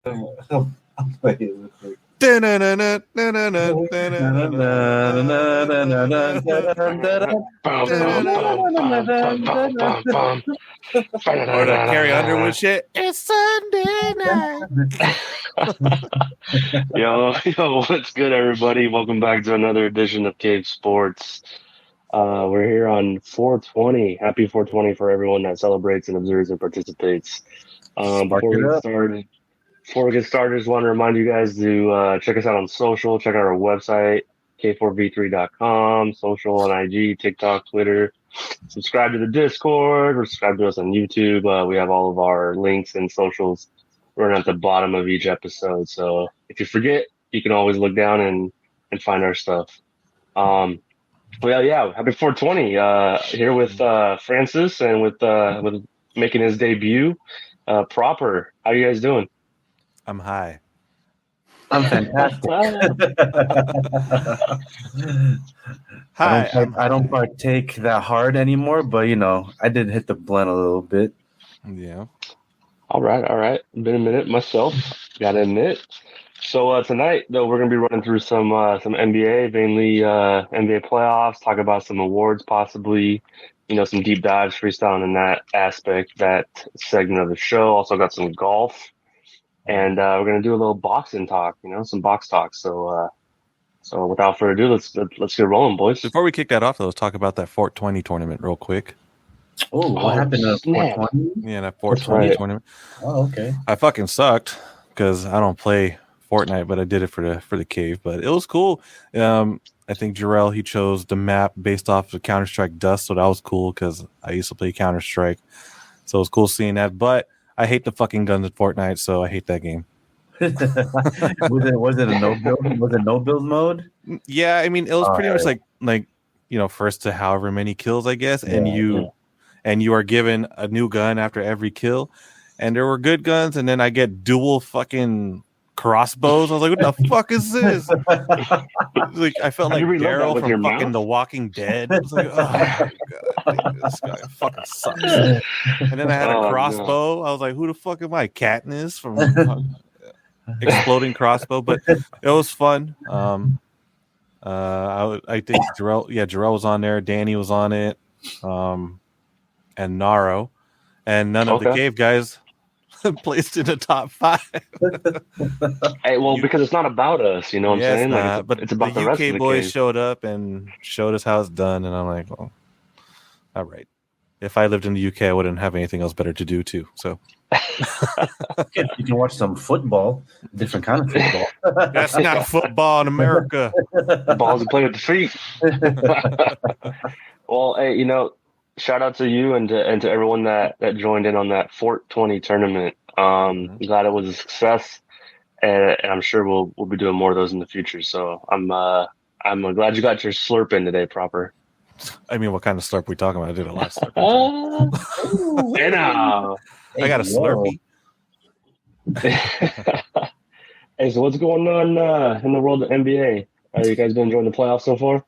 I'll play it real quick. Or the Carrie Underwood shit. It's Sunday night. Yo, what's good, everybody? Welcome back to another edition of Cave Sports. We're here on 420. Happy 420 for everyone that celebrates and observes and participates. Before we get started, I just want to remind you guys to check us out on social. Check out our website, k4v3.com, social on IG, TikTok, Twitter. Subscribe to the Discord, or subscribe to us on YouTube. We have all of our links and socials running at the bottom of each episode. So if you forget, you can always look down and find our stuff. Well, yeah, happy 420. Here with Francis and with making his debut, Proper. How you guys doing? I'm high. I'm fantastic. Hi. I don't partake that hard anymore, but I did hit the blunt a little bit. Yeah. All right. Been a minute myself, gotta admit. So tonight, though, we're gonna be running through some NBA, mainly NBA playoffs. Talk about some awards, possibly. Some deep dives, freestyling in that aspect, that segment of the show. Also got some golf, and we're gonna do a little boxing talk. Some box talk. So without further ado, let's get rolling, boys. Before we kick that off, let's talk about that 420 tournament real quick. Oh, what happened to 420? Yeah, that 420 tournament. Oh, okay. I fucking sucked because I don't play Fortnite, but I did it for the cave. But it was cool. I think Jarrell, he chose the map based off of Counter-Strike Dust, so that was cool because I used to play Counter-Strike. So it was cool seeing that. But I hate the fucking guns in Fortnite, so I hate that game. was it a no build? Was it no build mode? Yeah, I mean it was pretty much like first to however many kills, I guess, and you are given a new gun after every kill. And there were good guns, and then I get dual fucking crossbows. I was like, what the fuck is this? Like I felt like Daryl from fucking The Walking Dead. I was like, oh my god, this guy fucking sucks. And then I had a crossbow. No. I was like, who the fuck am I? Katniss from Exploding Crossbow. But it was fun. I think Jarrell was on there, Danny was on it, and Naro, and none of the cave guys placed in the top 5. Hey, well, because it's not about us, you know what I'm saying? Like but it's about the rest of the boys cave. Showed up and showed us how it's done, and I'm like, well, all right. If I lived in the UK, I wouldn't have anything else better to do too. So you can watch some football, different kind of football. That's not football in America. Balls to play with the feet. Well, hey, shout out to you and to everyone that joined in on that 420 tournament. Glad it was a success, and I'm sure we'll be doing more of those in the future. So I'm glad you got your slurp in today, Proper. I mean, what kind of slurp we talking about? I did a lot of slurp. I got a Slurpee. Hey, so what's going on in the world of NBA? You guys been enjoying the playoffs so far?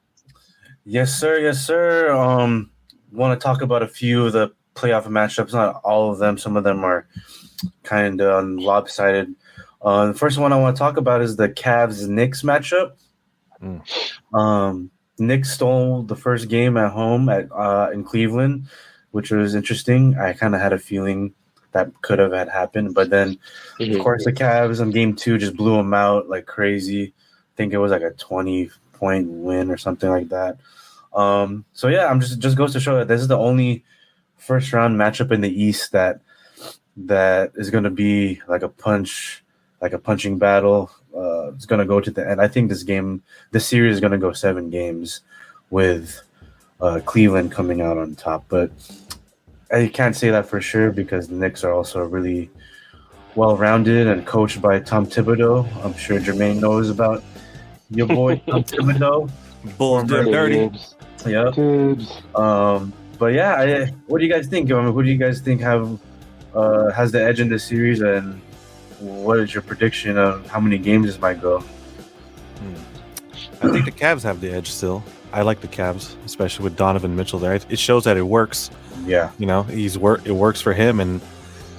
Yes, sir. Want to talk about a few of the playoff matchups, not all of them. Some of them are kind of lopsided. The first one I want to talk about is the Cavs-Knicks matchup. Knicks stole the first game at home in Cleveland, which was interesting. I kind of had a feeling that could have happened, but then, of course, the Cavs in Game 2 just blew them out like crazy. I think it was like a 20-point win or something like that. So yeah, I'm just goes to show that this is the only first round matchup in the East that is going to be like a punching battle. It's going to go to the end. I think this series is going to go 7 games with Cleveland coming out on top, but I can't say that for sure because the Knicks are also really well-rounded and coached by Tom Thibodeau. I'm sure Jermaine knows about your boy Tom Thibodeau. Bulls dirty. Yeah. But yeah, what do you guys think? Who do you guys think has the edge in this series, and what is your prediction of how many games this might go? I think the Cavs have the edge still. I like the Cavs, especially with Donovan Mitchell there. It shows that it works. Yeah, it works for him, and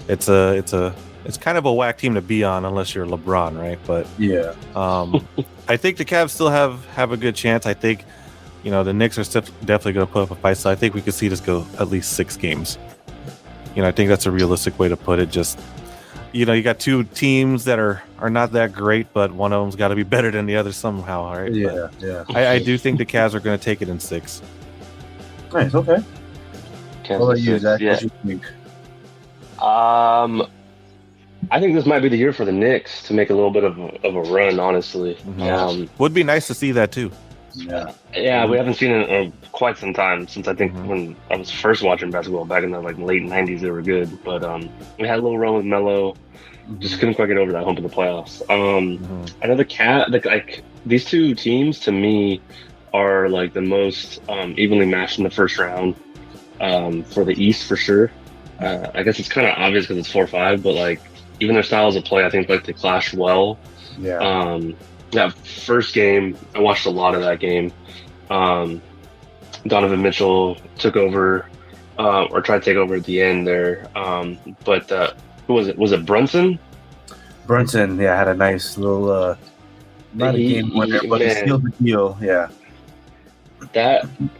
it's a it's kind of a whack team to be on unless you're LeBron, right? But yeah, I think the Cavs still have a good chance. I think, the Knicks are definitely going to put up a fight. So I think we could see this go at least 6 games. I think that's a realistic way to put it. Just, you got two teams that are not that great, but one of them's got to be better than the other somehow, right? Yeah, yeah. I do think the Cavs are going to take it in 6. Nice, okay. What about you, Zach? Yeah. What do you think? I think this might be the year for the Knicks to make a little bit of a run, honestly. Mm-hmm. Would be nice to see that, too. Yeah, we haven't seen it in quite some time since I think when I was first watching basketball back in the late 90s. They were good, but we had a little run with Melo. Just couldn't quite get over that hump in the playoffs. Another these two teams to me are like the most evenly matched in the first round for the East for sure. I guess it's kind of obvious because it's 4-5, but like even their styles of play, I think like they clash well. Yeah. That first game, I watched a lot of that game. Donovan Mitchell took over, or tried to take over at the end there. But who was it? Was it Brunson? Brunson, yeah, had a nice little, not a game winner, but he sealed the deal. Yeah. I think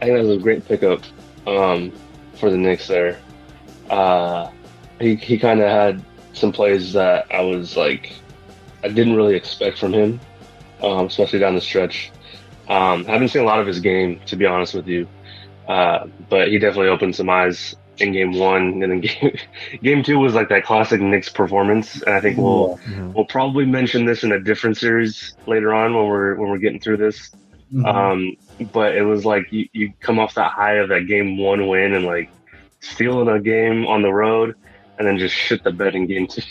that was a great pickup for the Knicks there. He kind of had some plays that I was like, I didn't really expect from him. Especially down the stretch. Haven't seen a lot of his game, to be honest with you. But he definitely opened some eyes in game 1. And then game 2 was like that classic Knicks performance. And I think we'll probably mention this in a different series later on when we're getting through this. But it was like you come off that high of that game 1 win and like stealing a game on the road and then just shit the bed in game 2.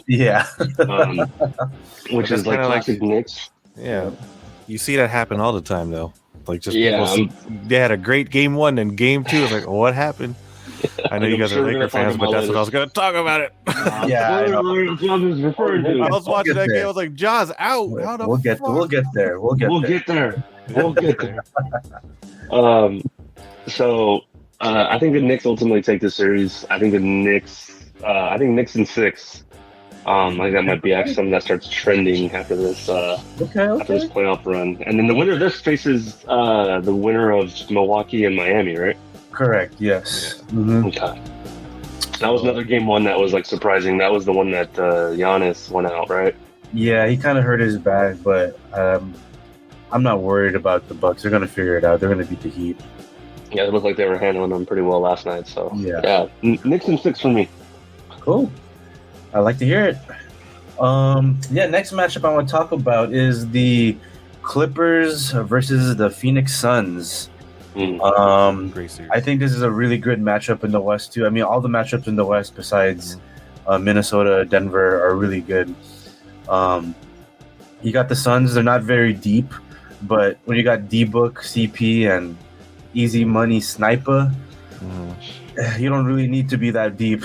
Yeah. Which is like classic Knicks. Yeah, you see that happen all the time, though. Like, just they had a great game 1 and game 2 is like, what happened? I know you guys are Laker fans, but that's what I was going to talk about it. Yeah, I was watching that game. I was like, Jaws out. We'll get there. We'll get there. So I think the Knicks ultimately take this series. I think Knicks in 6. I think that might be actually something that starts trending after this after this playoff run. And then the winner of this faces the winner of Milwaukee and Miami, right? Correct. Yes. Okay. That was another game 1 that was like surprising. That was the one that Giannis went out, right? Yeah, he kind of hurt his back, but I'm not worried about the Bucks. They're going to figure it out. They're going to beat the Heat. Yeah, it looked like they were handling them pretty well last night. So yeah, Knicks in 6 for me. Cool. I like to hear it. Next matchup I want to talk about is the Clippers versus the Phoenix Suns. Great series. I think this is a really good matchup in the West too. I mean, all the matchups in the West besides Minnesota, Denver are really good. You got the Suns; they're not very deep, but when you got D-Book, CP, and Easy Money Sniper. You don't really need to be that deep.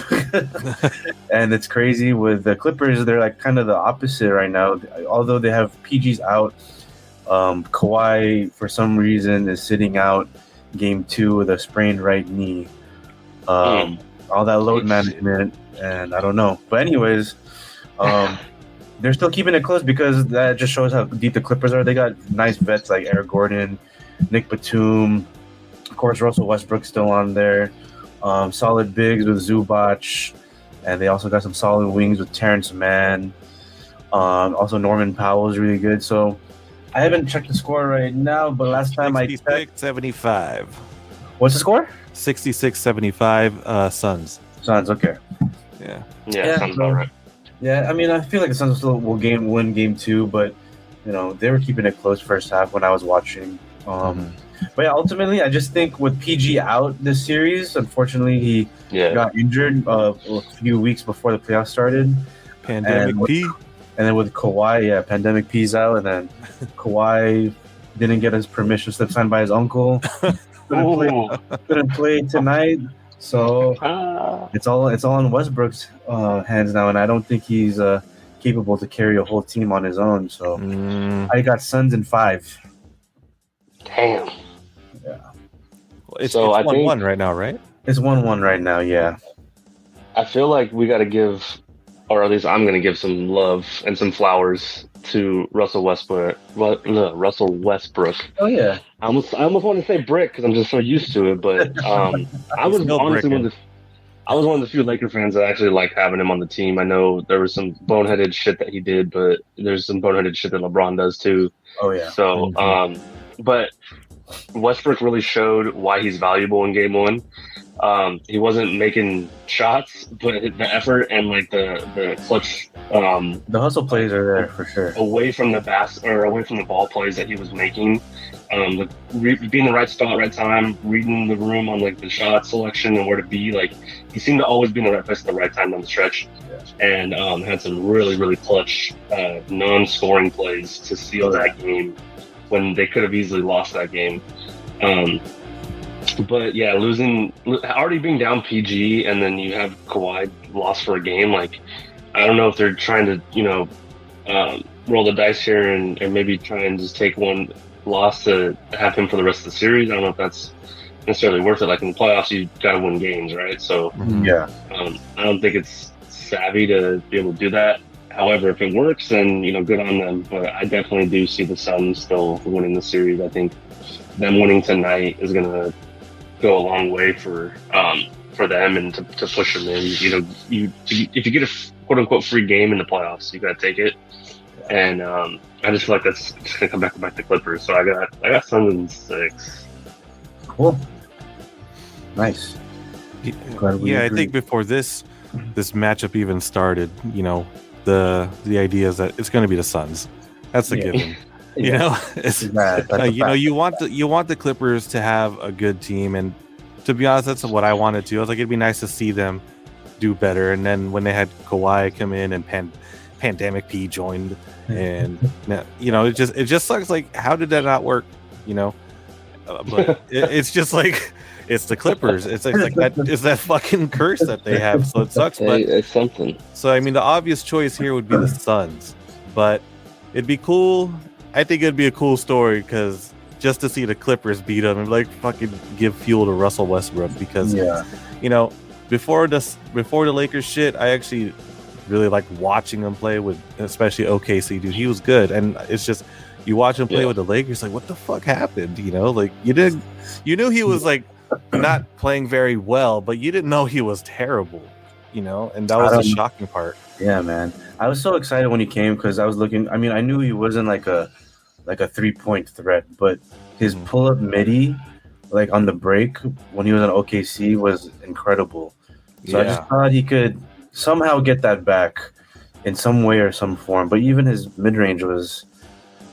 And it's crazy with the Clippers. They're like kind of the opposite right now. Although they have PGs out, Kawhi, for some reason, is sitting out game 2 with a sprained right knee. All that load management, and I don't know. But anyways, they're still keeping it close because that just shows how deep the Clippers are. They got nice vets like Eric Gordon, Nick Batum. Of course, Russell Westbrook's still on there. Solid bigs with Zubac, and they also got some solid wings with Terrence Mann. Also, Norman Powell is really good. So I haven't checked the score right now, but last time I checked, 66-75. What's the score? 66-75. Suns. Suns. Okay. Yeah, sounds about right. Yeah, I mean, I feel like the Suns still will win game 2, but they were keeping it close first half when I was watching. But yeah, ultimately, I just think with PG out this series, unfortunately, he got injured a few weeks before the playoffs started. Pandemic P. And then with Kawhi, Pandemic P's out, and then Kawhi didn't get his permission slip signed by his uncle. Couldn't play tonight. So it's all on Westbrook's hands now, and I don't think he's capable to carry a whole team on his own. So I got Suns in 5. Damn. Yeah. Well, it's 1-1 right now, right? It's 1-1 right now, yeah. I feel like we got to give or at least I'm going to give some love and some flowers to Russell Westbrook. Russell Westbrook. Oh yeah. I almost want to say Brick because I'm just so used to it, but I was honestly one of the few Laker fans that actually like having him on the team. I know there was some boneheaded shit that he did, but there's some boneheaded shit that LeBron does too. Oh yeah. So, but Westbrook really showed why he's valuable in Game 1. He wasn't making shots, but the effort and like the clutch, the hustle plays are there for sure. Away from the ball plays that he was making, being in the right spot, right time, reading the room on like the shot selection and where to be. Like he seemed to always be in the right place at the right time on the stretch, and had some really really clutch non-scoring plays to seal that game when they could have easily lost that game. But yeah, already being down PG, and then you have Kawhi lost for a game. Like, I don't know if they're trying to, roll the dice here and maybe try and just take one loss to have him for the rest of the series. I don't know if that's necessarily worth it. Like in the playoffs, you got to win games, right? So yeah, I don't think it's savvy to be able to do that. However, if it works, then good on them. But I definitely do see the Suns still winning the series. I think them winning tonight is going to go a long way for them and to push them in. If you get a quote unquote free game in the playoffs, you got to take it. And I just feel like that's just going to come back to the Clippers. So I got Suns in 6. Cool. Nice. Yeah, I think before this matchup even started, the idea is that it's going to be the Suns. That's a given. It's you want the Clippers to have a good team, and to be honest, that's what I wanted to. I was like, it'd be nice to see them do better. And then when they had Kawhi come in and Pandemic P joined, and it just sucks. Like, how did that not work? But it's just like it's the Clippers. It's like that is that fucking curse that they have. So it sucks. But it's something. So I mean, the obvious choice here would be the Suns, but it'd be cool. I think it'd be a cool story because just to see the Clippers beat them and like fucking give fuel to Russell Westbrook because before the Lakers shit, I actually really liked watching them play with, especially OKC, dude. He was good, and it's just you watch him play with the Lakers, like what the fuck happened? Like you knew he was like not playing very well, but you didn't know he was terrible, and that was the shocking part. Yeah, man. I was so excited when he came because I was looking. I mean, I knew he wasn't like a 3-point threat, but his pull-up midi, like on the break when he was on OKC, was incredible. So I just thought he could somehow get that back in some way or some form. But even his mid-range was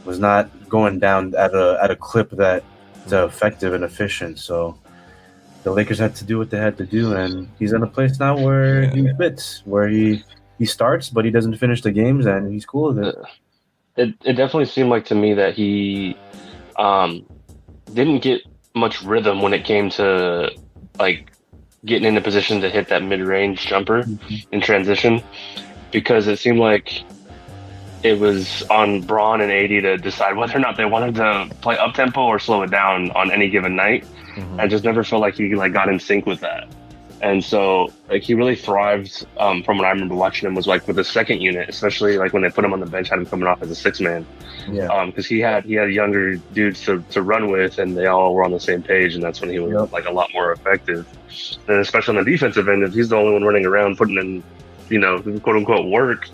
not going down at a clip that's effective and efficient. So the Lakers had to do what they had to do, and he's in a place now where he fits, where he starts, but he doesn't finish the games, and he's cool with it. It definitely seemed like to me that he didn't get much rhythm when it came to like getting in a position to hit that mid-range jumper in transition, because it seemed like it was on Braun and AD to decide whether or not they wanted to play up-tempo or slow it down on any given night. I just never felt like he got in sync with that. And so, like, he really thrived, from what I remember watching him, was like with the second unit, especially like when they put him on the bench, had him coming off as a 6-man. Because he had younger dudes to run with, and they all were on the same page, and that's when he was like a lot more effective. And especially on the defensive end, if he's the only one running around putting in, quote unquote work,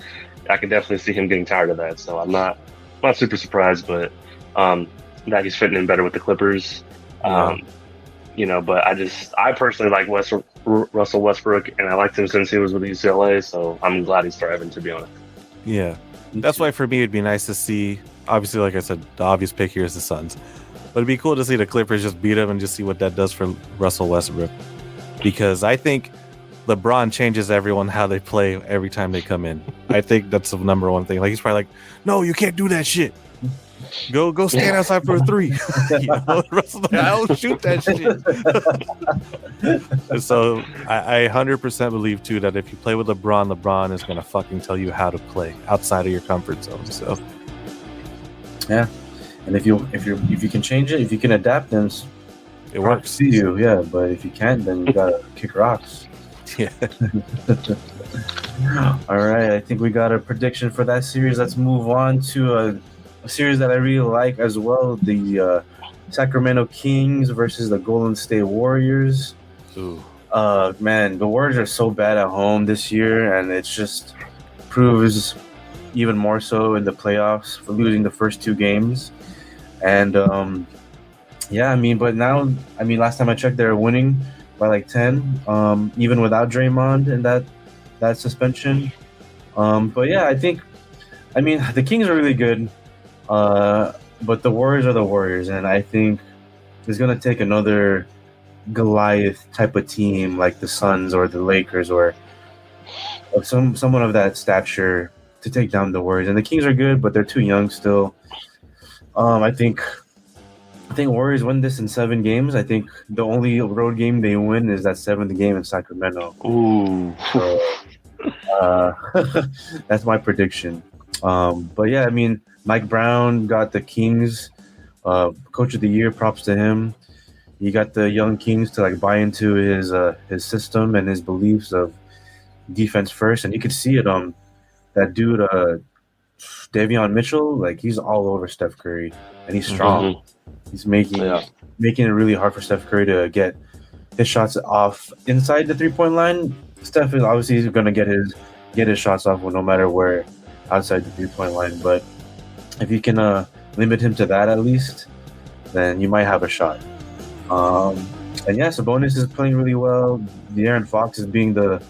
I could definitely see him getting tired of that. So I'm not super surprised, but that he's fitting in better with the Clippers. But I personally like Russell Westbrook, and I liked him since he was with UCLA, so I'm glad he's thriving, to be honest. Yeah. That's why for me it'd be nice to see, obviously, like I said, the obvious pick here is the Suns. But it'd be cool to see the Clippers just beat him and just see what that does for Russell Westbrook. Because I think LeBron changes everyone how they play every time they come in. I think that's the number one thing. Like, he's probably like, no, you can't do that shit. Go stand outside for a 3. Russell's like, I don't shoot that shit. So I 100% believe too that if you play with LeBron is gonna fucking tell you how to play outside of your comfort zone. So yeah, and if you can change it, if you can adapt, then it works. See you, yeah. But if you can't, then you gotta kick rocks. Yeah. All right, I think we got a prediction for that series. Let's move on to a series that I really like as well, the Sacramento Kings versus the Golden State Warriors. Ooh. Man, the Warriors are so bad at home this year, and it just proves even more so in the playoffs for losing the first two games. And yeah, I mean, but now, I mean, last time I checked, they're winning by like 10, even without Draymond and that suspension. But yeah, I mean, the Kings are really good, but the Warriors are the Warriors, and I think it's gonna take another Goliath type of team like the Suns or the Lakers or someone of that stature to take down the Warriors. And the Kings are good, but they're too young still. I think Warriors win this in 7 games. I think the only road game they win is that 7th game in Sacramento. Ooh. So, that's my prediction. But yeah, I mean, Mike Brown got the Kings Coach of the Year. Props to him. He got the young Kings to like buy into his system and his beliefs of defense first, and you could see it. That dude, Davion Mitchell, like he's all over Steph Curry, and he's strong. Mm-hmm. He's making it really hard for Steph Curry to get his shots off inside the 3-point line. Steph is obviously going to get his shots off no matter where outside the 3-point line. But if you can limit him to that at least, then you might have a shot. And yeah, Sabonis is playing really well. De'Aaron Fox is being the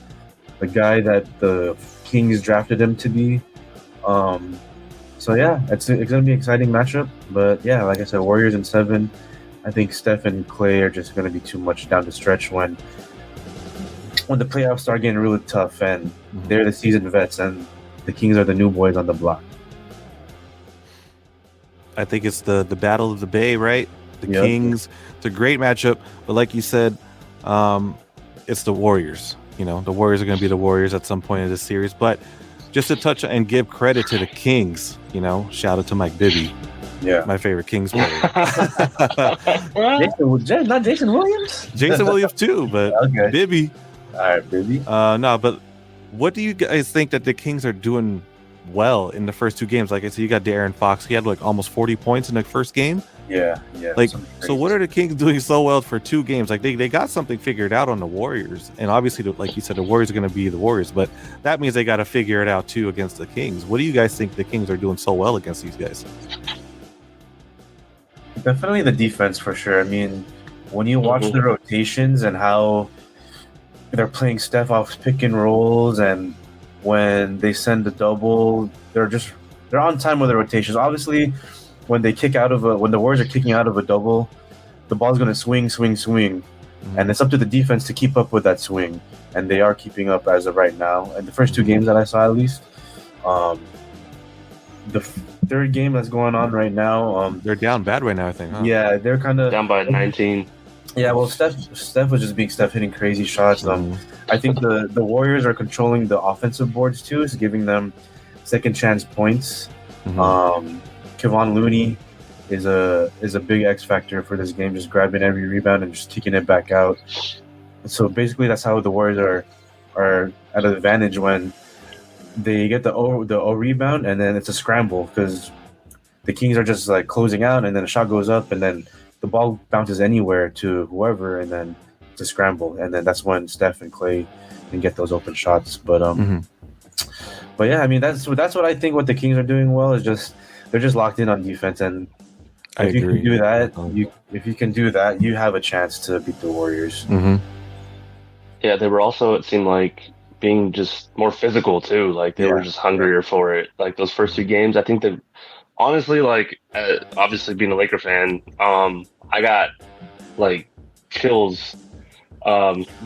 guy that the Kings drafted him to be. So yeah, it's going to be an exciting matchup. But yeah, like I said, Warriors in 7. I think Steph and Clay are just going to be too much down the stretch when the playoffs start getting really tough, and they're the seasoned vets, and the Kings are the new boys on the block. I think it's the battle of the Bay, right? The Kings. It's a great matchup, but like you said, it's the Warriors. You know, the Warriors are going to be the Warriors at some point in this series. But just to touch and give credit to the Kings, you know, shout out to Mike Bibby. Yeah, my favorite Kings player. Not Jason Williams. Jason Williams too, but okay. Bibby. All right, Bibby. No, but what do you guys think that the Kings are doing well in the first 2 games? Like I said, you got De'Aaron Fox. He had like almost 40 points in the first game. Yeah. Like, so what are the Kings doing so well for 2 games? Like they got something figured out on the Warriors, and obviously, like you said, the Warriors are going to be the Warriors, but that means they got to figure it out too against the Kings. What do you guys think the Kings are doing so well against these guys? Definitely the defense for sure. I mean, when you watch the rotations and how they're playing Steph off pick and rolls, and when they send the double, they're on time with the rotations. Obviously, when the Warriors are kicking out of a double, the ball's going to swing, and it's up to the defense to keep up with that swing, and they are keeping up as of right now. And the first 2 games that I saw, at least, the third game that's going on right now, they're down bad right now, I think. Huh? Yeah, they're kind of down by 19. Yeah, well, Steph was just being Steph hitting crazy shots. I think the Warriors are controlling the offensive boards too, is giving them second chance points. Kevon Looney is a big X factor for this game, just grabbing every rebound and just kicking it back out. So basically, that's how the Warriors are at an advantage when they get the O rebound, and then it's a scramble because the Kings are just like closing out, and then a shot goes up, and then the ball bounces anywhere to whoever, and then it's a scramble, and then that's when Steph and Clay can get those open shots. But yeah, I mean that's what I think. What the Kings are doing well is just they're just locked in on defense, and if you can do that, you have a chance to beat the Warriors. Yeah, they were also, it seemed like, being just more physical too. Like they were just hungrier for it. Like those first 2 games, I think that honestly, like obviously being a Laker fan, I got like chills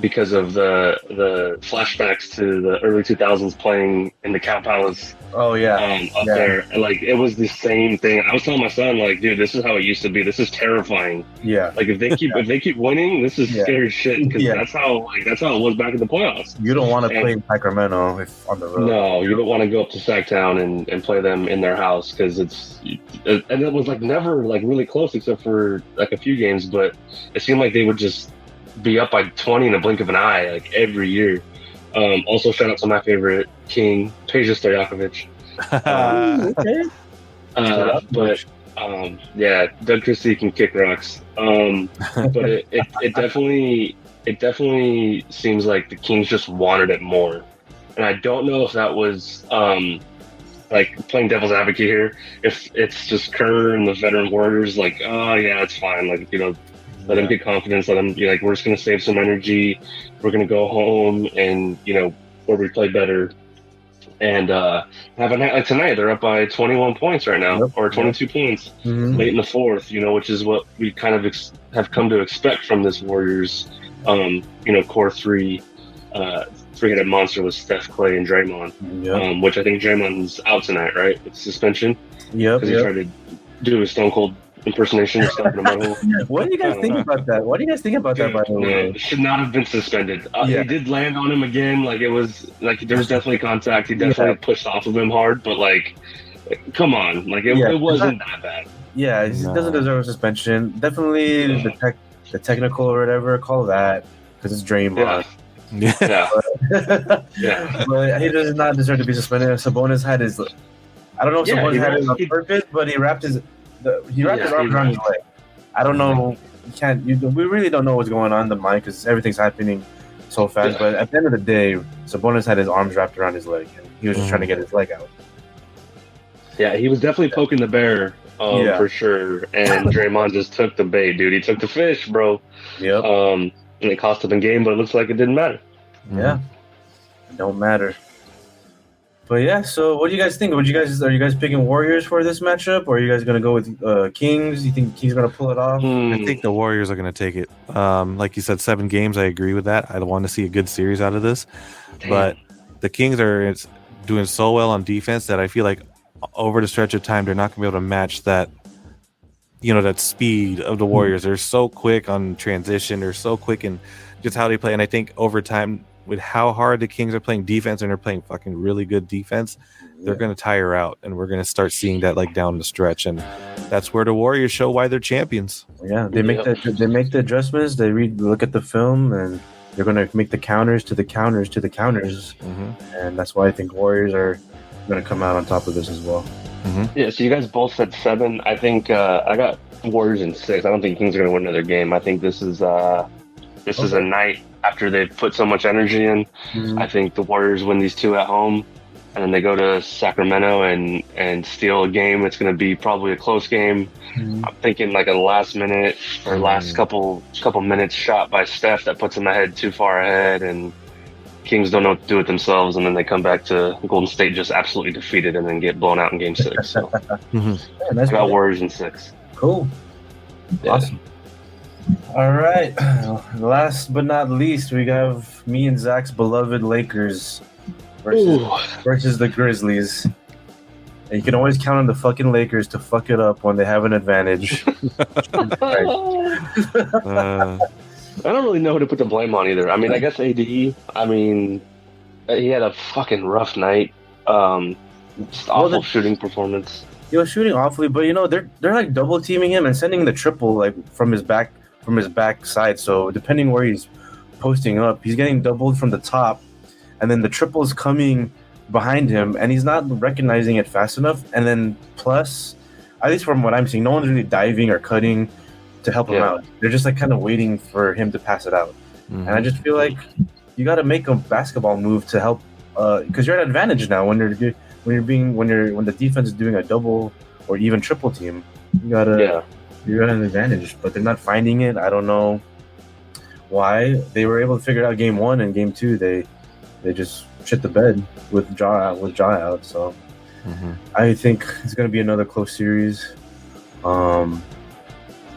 because of the flashbacks to the early 2000s playing in the Cow Palace. Oh yeah, up there. And, like it was the same thing. I was telling my son, like, dude, this is how it used to be. This is terrifying. Yeah. Like if they keep winning, this is scary shit. Because that's how it was back in the playoffs. You don't want to play in Sacramento if on the road. No, you don't want to go up to Sacktown and play them in their house because and it was like never like really close except for like a few games, but it seemed like they would just be up by 20 in a blink of an eye, like every year. Also, shout out to my favorite king, Peja Stojakovic. Okay. Yeah, Doug Christie can kick rocks. But it definitely seems like the Kings just wanted it more, and I don't know if that was like playing devil's advocate here. If it's just Kerr and the veteran Warriors, like, oh yeah, it's fine. Like, let them get confidence. Let them be like, we're just gonna save some energy. We're gonna go home and where we play better. And have a night like tonight. They're up by 21 points right now, or 22 points late in the fourth. Which is what we kind of have come to expect from this Warriors. Core three, three-headed monster with Steph, Clay, and Draymond. Which I think Draymond's out tonight, right? With suspension. Because he tried to do a Stone Cold impersonation and stuff in the mud hole. What do you guys think about that? What do you guys think about that? By the way, should not have been suspended. He did land on him again. Like, it was like there was definitely contact. He definitely pushed off of him hard. But like, come on, like it wasn't that bad. Yeah, he doesn't deserve a suspension. Definitely the technical or whatever, call that, because it's Draymond. But he does not deserve to be suspended. Sabonis had his. I don't know if Sabonis had it on purpose, but he wrapped his. He wrapped his arms around his leg. I don't know. We really don't know what's going on in the mind because everything's happening so fast. But at the end of the day, Sabonis had his arms wrapped around his leg, and he was just trying to get his leg out. Yeah, he was definitely poking the bear for sure. And Draymond just took the bait, dude. He took the fish, bro. Yep. And it cost him the game, but it looks like it didn't matter. Yeah, it don't matter. But yeah, so what do you guys think? Are you guys picking Warriors for this matchup, or are you guys gonna go with Kings? You think Kings are gonna pull it off? I think the Warriors are gonna take it. Like you said, 7 games. I agree with that. I want to see a good series out of this. Damn. But the Kings are doing so well on defense that I feel like over the stretch of time they're not gonna be able to match that. That speed of the Warriors. They're so quick on transition. They're so quick in just how they play. And I think over time, with how hard the Kings are playing defense and they're playing fucking really good defense, they're going to tire out, and we're going to start seeing that like down the stretch, and that's where the Warriors show why they're champions. Yeah, they make the adjustments. They look at the film, and they're going to make the counters to the counters to the counters, and that's why I think Warriors are going to come out on top of this as well. Yeah, so you guys both said 7. I think I got Warriors in 6. I don't think Kings are going to win another game. I think this is a night after they've put so much energy in. I think the Warriors win these 2 at home, and then they go to Sacramento and steal a game. It's going to be probably a close game. I'm thinking like a last minute or last couple minutes shot by Steph that puts them ahead too far ahead, and Kings don't know what to do with themselves, and then they come back to Golden State just absolutely defeated and then get blown out in Game 6. So I got Warriors in 6. Cool. Yeah. Awesome. All right. Last but not least, we have me and Zach's beloved Lakers versus the Grizzlies. And you can always count on the fucking Lakers to fuck it up when they have an advantage. I don't really know who to put the blame on either. I mean, I guess AD. I mean, he had a fucking rough night. Just awful shooting performance. He was shooting awfully, but they're like double teaming him and sending the triple like from his back side. So depending where he's posting up, he's getting doubled from the top, and then the triple is coming behind him, and he's not recognizing it fast enough. And then plus, at least from what I'm seeing, no one's really diving or cutting to help him out. They're just like kind of waiting for him to pass it out. And I just feel like you got to make a basketball move to help, because you're at advantage now when the defense is doing a double or even triple team. You're at an advantage, but they're not finding it. I don't know why. They were able to figure it out Game 1 and Game 2. They just shit the bed with Ja out. So I think it's going to be another close series.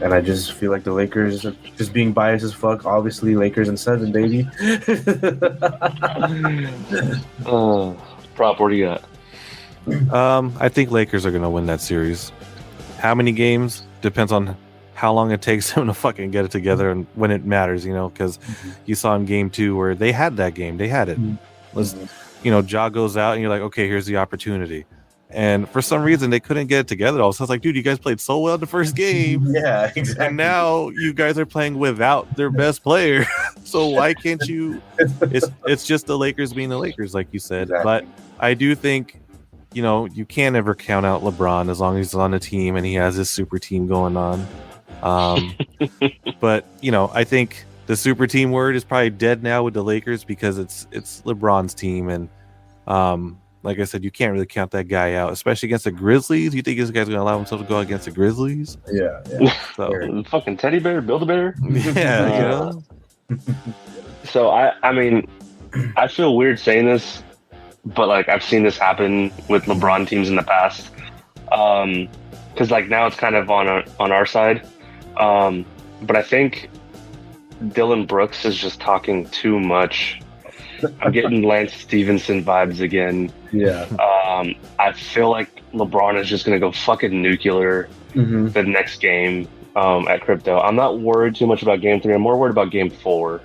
And I just feel like the Lakers are just being biased as fuck. Obviously, Lakers in 7, baby. Prop, what do you got? I think Lakers are going to win that series. How many games? Depends on how long it takes them to fucking get it together and when it matters, because you saw in Game 2 where they had that game. They had it. Ja goes out and you're like, okay, here's the opportunity. And for some reason, they couldn't get it together. So I was like, dude, you guys played so well in the first game. Yeah, exactly. And now you guys are playing without their best player. So why can't you? It's just the Lakers being the Lakers, like you said. Exactly. But I do think, you can't ever count out LeBron as long as he's on the team and he has his super team going on. But, I think the super team word is probably dead now with the Lakers because it's LeBron's team. And, like I said, you can't really count that guy out, especially against the Grizzlies. You think this guy's going to allow himself to go against the Grizzlies? Yeah. So, fucking teddy bear, Build-A-Bear. Yeah, So I mean, I feel weird saying this, but like I've seen this happen with LeBron teams in the past. Because like now it's kind of on our side. But I think Dylan Brooks is just talking too much. I'm getting Lance Stevenson vibes again. Yeah. I feel like LeBron is just going to go fucking nuclear the next game at Crypto. I'm not worried too much about Game 3. I'm more worried about Game 4.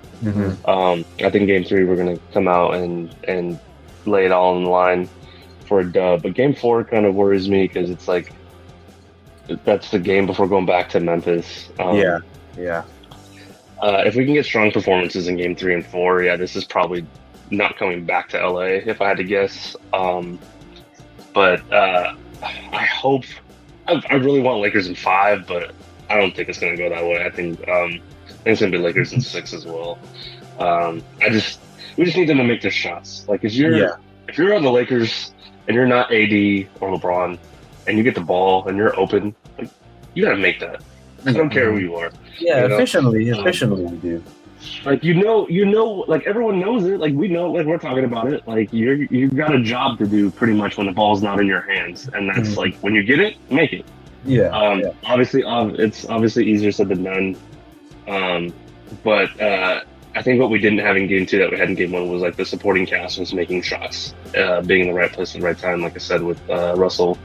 I think Game 3 we're going to come out and lay it all in line for a dub. But Game 4 kind of worries me because it's like that's the game before going back to Memphis. Yeah. If we can get strong performances in Game 3 and 4, this is probably not coming back to LA if I had to guess. But I hope I really want Lakers in 5, but I don't think it's going to go that way. I think it's going to be Lakers in 6 as well. We just need them to make their shots. Like if you're on the Lakers and you're not AD or LeBron and you get the ball and you're open, like, you got to make that. I don't care who you are. Yeah, efficiently we do. Like like everyone knows it. Like we know, like we're talking about it. Like you've got a job to do pretty much when the ball's not in your hands, and that's like when you get it, make it. Yeah. Obviously, it's obviously easier said than done. But I think what we didn't have in Game 2 that we had in Game 1 was like the supporting cast was making shots, being in the right place at the right time. Like I said with Russell.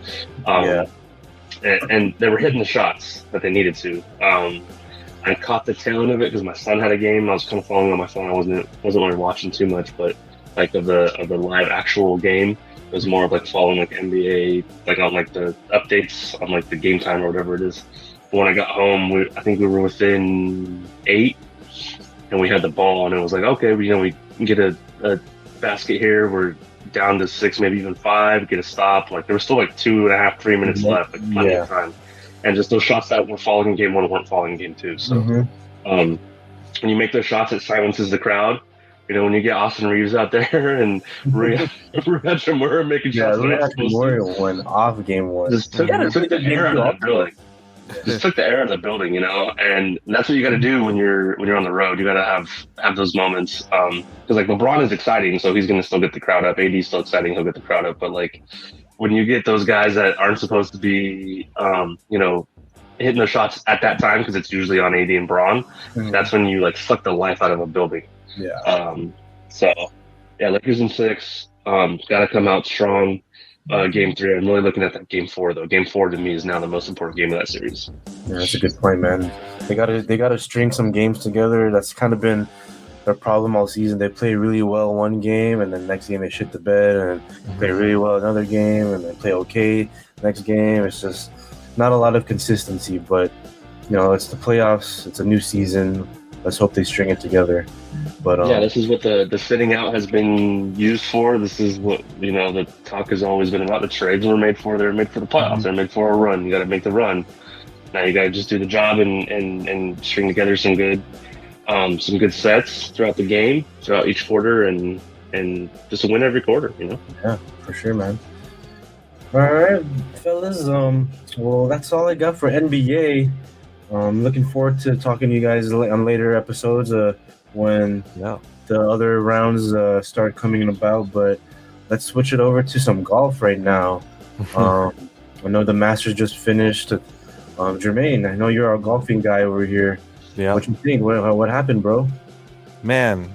And they were hitting the shots that they needed to. I caught the tail end of it because my son had a game. I was kind of following on my phone. I wasn't really watching too much, but like of the live actual game, it was more of like following like NBA, like on like the updates on like the game time or whatever it is. But when I got home, I think we were within 8, and we had the ball, and it was like, okay, we can get a basket here. We're down to 6, maybe even 5, get a stop. Like there was still like 2.5, 3 minutes left, like plenty of time. And just those shots that were falling in Game 1 weren't falling in Game 2. So when you make those shots, it silences the crowd. When you get Austin Reeves out there and Riyad Shamura making shots. Riyad Shamura went off Game 1. Just took the air out of that building. Just took the air out of the building, and that's what you got to do when you're on the road. You got to have those moments, because like LeBron is exciting, so he's going to still get the crowd up. AD's still exciting, he'll get the crowd up. But like when you get those guys that aren't supposed to be, hitting those shots at that time, because it's usually on AD and Bron, that's when you like suck the life out of a building. Yeah. Lakers in 6, got to come out strong. Game 3, I'm really looking at that Game 4 though. Game 4 to me is now the most important game of that series. Yeah, that's a good point, man. They gotta string some games together. That's kind of been their problem all season. They play really well one game, and then next game they shit the bed, and play really well another game, and then play okay next game. It's just not a lot of consistency. But it's the playoffs. It's a new season. Let's hope they string it together. But this is what the sitting out has been used for. This is what the talk has always been about. The trades were made for. They're made for the playoffs. They're made for a run. You got to make the run. Now you got to just do the job and string together some good sets throughout the game, throughout each quarter, and just win every quarter. Yeah, for sure, man. All right, fellas. Well, that's all I got for NBA. Looking forward to talking to you guys on later episodes when the other rounds start coming about. But let's switch it over to some golf right now. I know the Masters just finished. Jermaine, I know you're our golfing guy over here. Yeah. What you think? What happened, bro? Man,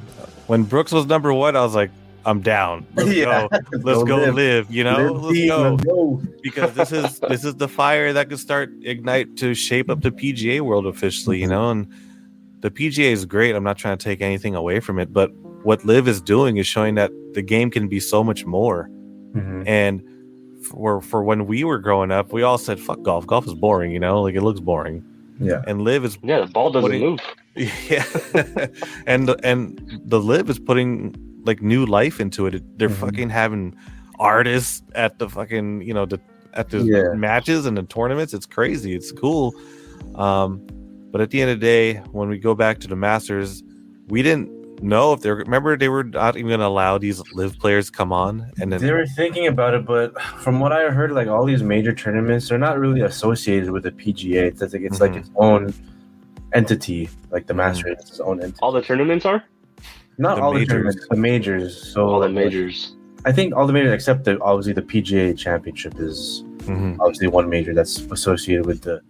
when Brooks was number 1, I was like, I'm down. Let's go. Let's go live. Let's go. Because this is the fire that could start ignite to shape up the PGA world officially, and the PGA is great. I'm not trying to take anything away from it, but what LIV is doing is showing that the game can be so much more. And for when we were growing up, we all said, "Fuck golf. Golf is boring." Like it looks boring. Yeah. And LIV is the ball doesn't move. Yeah. and the LIV is putting like new life into it. They're fucking having artists at the fucking at the matches and the tournaments. It's crazy. It's cool. But at the end of the day, when we go back to the Masters, we didn't know if they were not even going to allow these LIV players to come on. And then they were thinking about it, but from what I heard, like all these major tournaments, they're not really associated with the PGA. It's like its own entity, like the Masters, it's its own entity. All the tournaments are? Not all the tournaments, the majors. So all the majors. I think all the majors except obviously the PGA Championship is obviously one major that's associated with the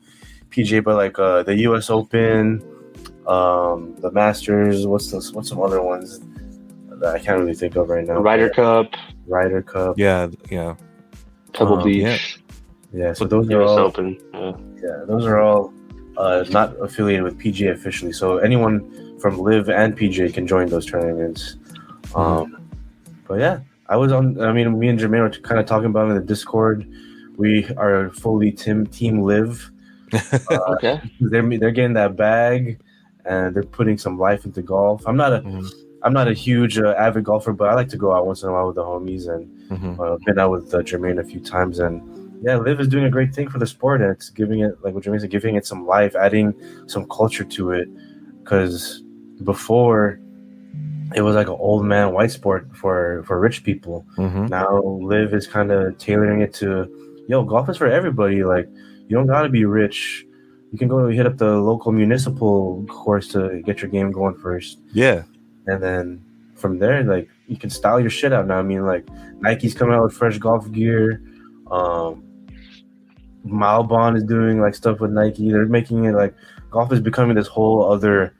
PGA, but like the US Open, the Masters, what's some other ones that I can't really think of right now? Ryder Cup. Yeah. Pebble Beach. Yeah, so those are all Open. Yeah, those are all not affiliated with PGA officially. So anyone from LIV and PGA can join those tournaments. But yeah, me and Jermaine were kind of talking about it in the Discord. We are fully team LIV. Okay. They're getting that bag, and they're putting some life into golf. I'm not a huge avid golfer, but I like to go out once in a while with the homies, and been out with Jermaine a few times. And yeah, LIV is doing a great thing for the sport, and it's giving it, like what Jermaine said, giving it some life, adding some culture to it. Because before, it was like an old man white sport for rich people. Now LIV is kind of tailoring it to, golf is for everybody. Like, you don't gotta be rich. You can go hit up the local municipal course to get your game going first. Yeah. And then from there, like, you can style your shit out now. I mean, like, Nike's coming out with fresh golf gear. Malbon is doing like stuff with Nike. They're making it like golf is becoming this whole other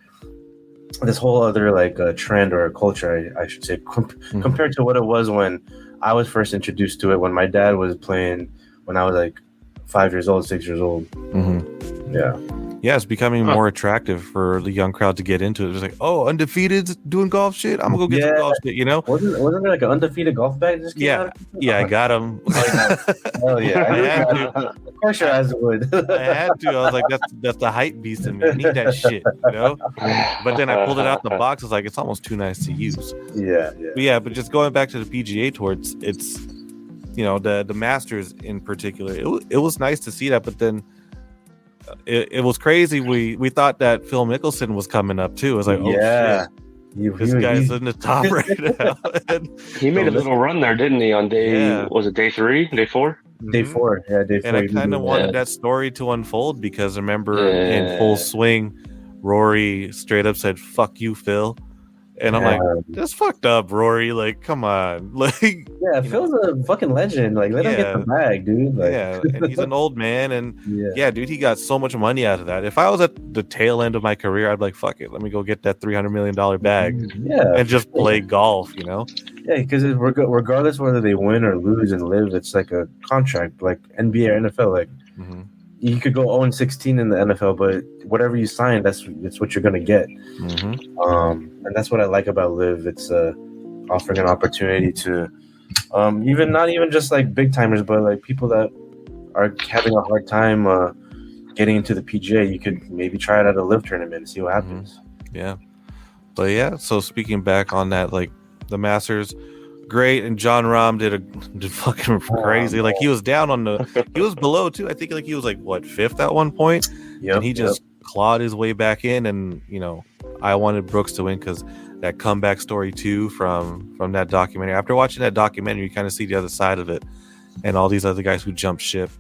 like trend or a culture, I should say, compared to what it was when I was first introduced to it, when my dad was playing when I was like 5 years old, 6 years old. Yeah, it's becoming more attractive for the young crowd to get into it. It's like, undefeated doing golf shit. I'm gonna go get some golf shit. Wasn't there like an undefeated golf bag just came out? Yeah, I got him. Hell yeah, I had to. Of course, your ass would. I had to. I was like, that's the hype beast in me. I need that shit, But then I pulled it out in the box. It's like, it's almost too nice to use. But just going back to the PGA Tour, it's the Masters in particular. It was nice to see that, but then. It was crazy. We thought that Phil Mickelson was coming up too. It was like, shit, this guy's in the top right now. He made a little run there, didn't he? On was it day 3, day 4? Day 4, day 4. And I kind of wanted that story to unfold because remember in full swing, Rory straight up said, "Fuck you, Phil." And I'm like, that's fucked up, Rory. Like, come on. Like, Phil's a fucking legend. Like, let him get the bag, dude. Like, and he's an old man. And dude, he got so much money out of that. If I was at the tail end of my career, I'd be like, fuck it. Let me go get that $300 million bag and just play golf, Yeah, because regardless whether they win or lose and LIV, it's like a contract, like NBA or NFL. Like, you could go 0-16 in the NFL, but whatever you sign, that's what you're gonna get. And that's what I like about LIV. It's offering an opportunity to not even just like big timers, but like people that are having a hard time getting into the PGA. You could maybe try it at a LIV tournament and see what happens. So speaking back on that, like the Masters, great, and John Rahm did fucking crazy. Like he was down he was below too. I think like he was like what, 5th at one point, and he just clawed his way back in. And I wanted Brooks to win because that comeback story too from that documentary. After watching that documentary, you kind of see the other side of it and all these other guys who jumped ship.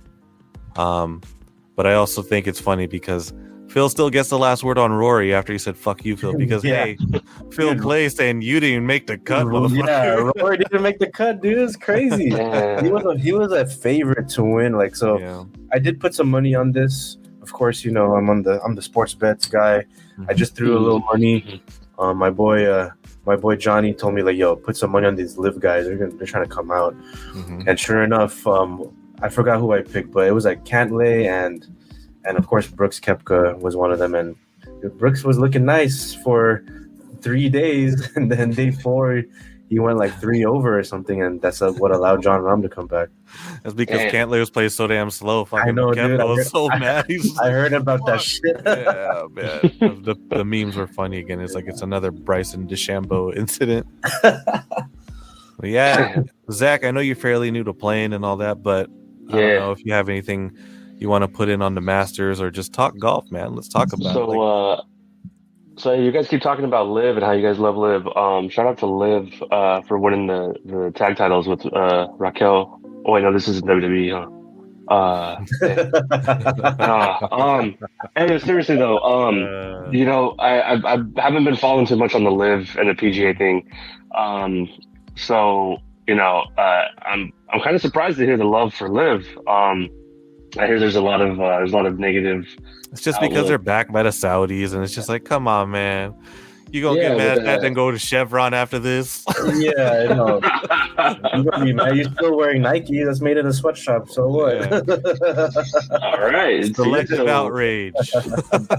But I also think it's funny because Phil still gets the last word on Rory after he said "fuck you, Phil," because hey, Phil Clay saying you didn't make the cut. Rory didn't make the cut, dude. It's crazy. He was a favorite to win. Like I did put some money on this. Of course, I'm the sports bets guy. I just threw a little money. My boy Johnny told me like, yo, put some money on these LIV guys. They're trying to come out. And sure enough, I forgot who I picked, but it was like Cantlay and of course Brooks Koepka was one of them. And Brooks was looking nice for 3 days, and then day 4 he went like 3 over or something, and that's what allowed John Rahm to come back. That's because Cantlers plays so damn slow. I know, dude. I was so mad. I heard about that shit. Yeah, man. The memes were funny again. It's like it's another Bryson DeChambeau incident. But yeah, Zach, I know you're fairly new to playing and all that, but I don't know if you have anything you want to put in on the Masters or just talk golf, man. Let's talk about it. So you guys keep talking about LIV and how you guys love LIV. Shout out to LIV for winning the tag titles with Raquel. Oh wait, no, this isn't WWE, huh? Hey, seriously though, you know, I haven't been following too much on the LIV and the PGA thing. So you know, I'm kind of surprised to hear the love for LIV. I hear there's a lot of negative. It's just because they're backed by the Saudis, and it's just like, come on, man. You gonna get mad at that and go to Chevron after this? Yeah, I know. You're gonna be mad. You're still wearing Nike that's made in a sweatshop, so what? Yeah. All right. Selective outrage.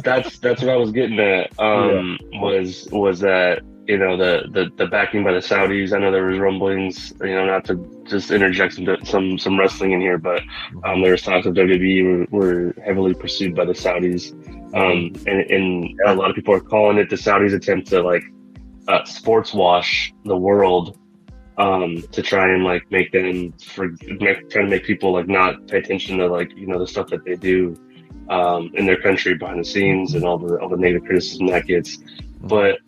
That's what I was getting at. Was that, you know, the backing by the Saudis. I know there was rumblings, you know, not to just interject some wrestling in here, but there was talks of WWE were heavily pursued by the Saudis. And a lot of people are calling it the Saudis' attempt to like sports wash the world, to try and like make them trying to make people like not pay attention to, like, you know, the stuff that they do in their country behind the scenes and all the negative criticism that gets. But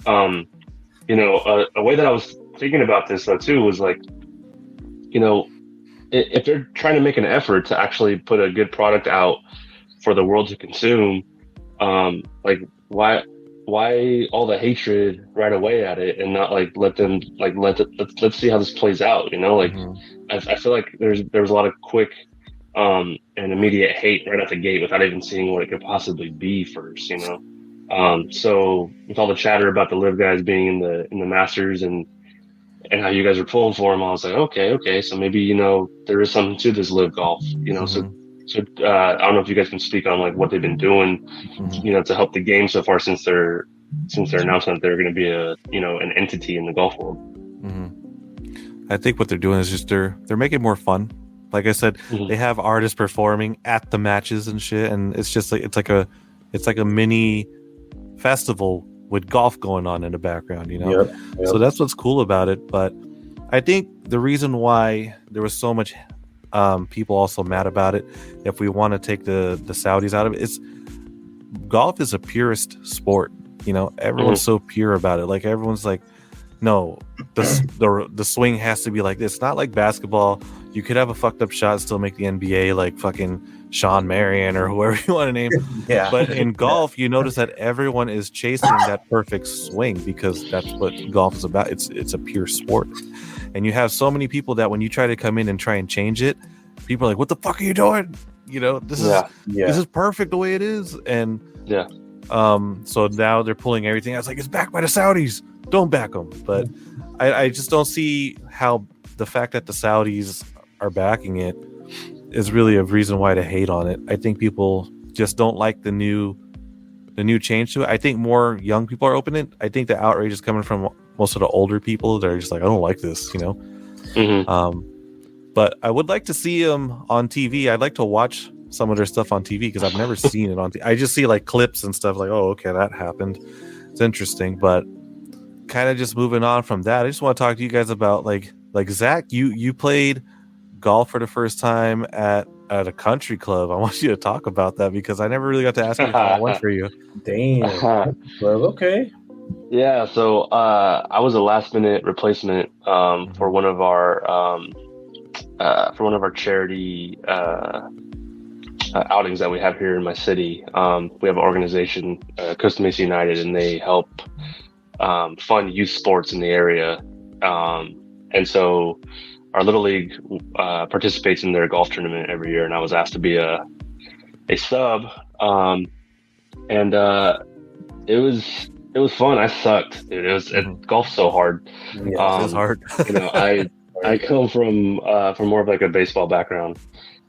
you know, a way that I was thinking about this though too was like, you know, if they're trying to make an effort to actually put a good product out for the world to consume, like why all the hatred right away at it and not like let's see how this plays out, you know? Like I feel like there was a lot of quick and immediate hate right out the gate without even seeing what it could possibly be first, you know? So with all the chatter about the LIV guys being in the Masters and how you guys are pulling for them, I was like, okay, so maybe, you know, there is something to this LIV golf, you know. So I don't know if you guys can speak on like what they've been doing, you know, to help the game so far since their announcement they're going to be an entity in the golf world. I think what they're doing is just they're making it more fun. Like I said, they have artists performing at the matches and shit, and it's just like it's like a mini festival with golf going on in the background, you know. Yep. So that's what's cool about it. But I think the reason why there was so much people also mad about it, if we want to take the Saudis out of it, is golf is a purist sport, you know. Everyone's so pure about it. Like everyone's like, no, the swing has to be like this. Not like basketball. You could have a fucked up shot and still make the NBA, like fucking Sean Marion or whoever you want to name. Yeah. But in golf, you notice that everyone is chasing that perfect swing because that's what golf is about. It's a pure sport. And you have so many people that when you try to come in and try and change it, people are like, what the fuck are you doing? You know, this is perfect the way it is. And so now they're pulling everything. I was like, it's backed by the Saudis. Don't back them. But I just don't see how the fact that the Saudis are backing it is really a reason why to hate on it. I think people just don't like the new change to it. I think more young people are open it. I think the outrage is coming from most of the older people that are just like, I don't like this, you know. But I would like to see them on TV. I'd like to watch some of their stuff on TV because I've never seen it on TV. I just see like clips and stuff like, oh, okay, that happened. It's interesting. But kind of just moving on from that, I just want to talk to you guys about like Zach, you played golf for the first time at a country club. I want you to talk about that because I never really got to ask you how it went for you. Damn. Well, okay. Yeah, so I was a last minute replacement for one of our charity outings that we have here in my city. We have an organization, Costa Mesa United, and they help fund youth sports in the area. And so our little league participates in their golf tournament every year, and I was asked to be a sub. And it was fun. I sucked, dude. Golf's so hard. Yeah, it's hard. You know, I come from more of like a baseball background.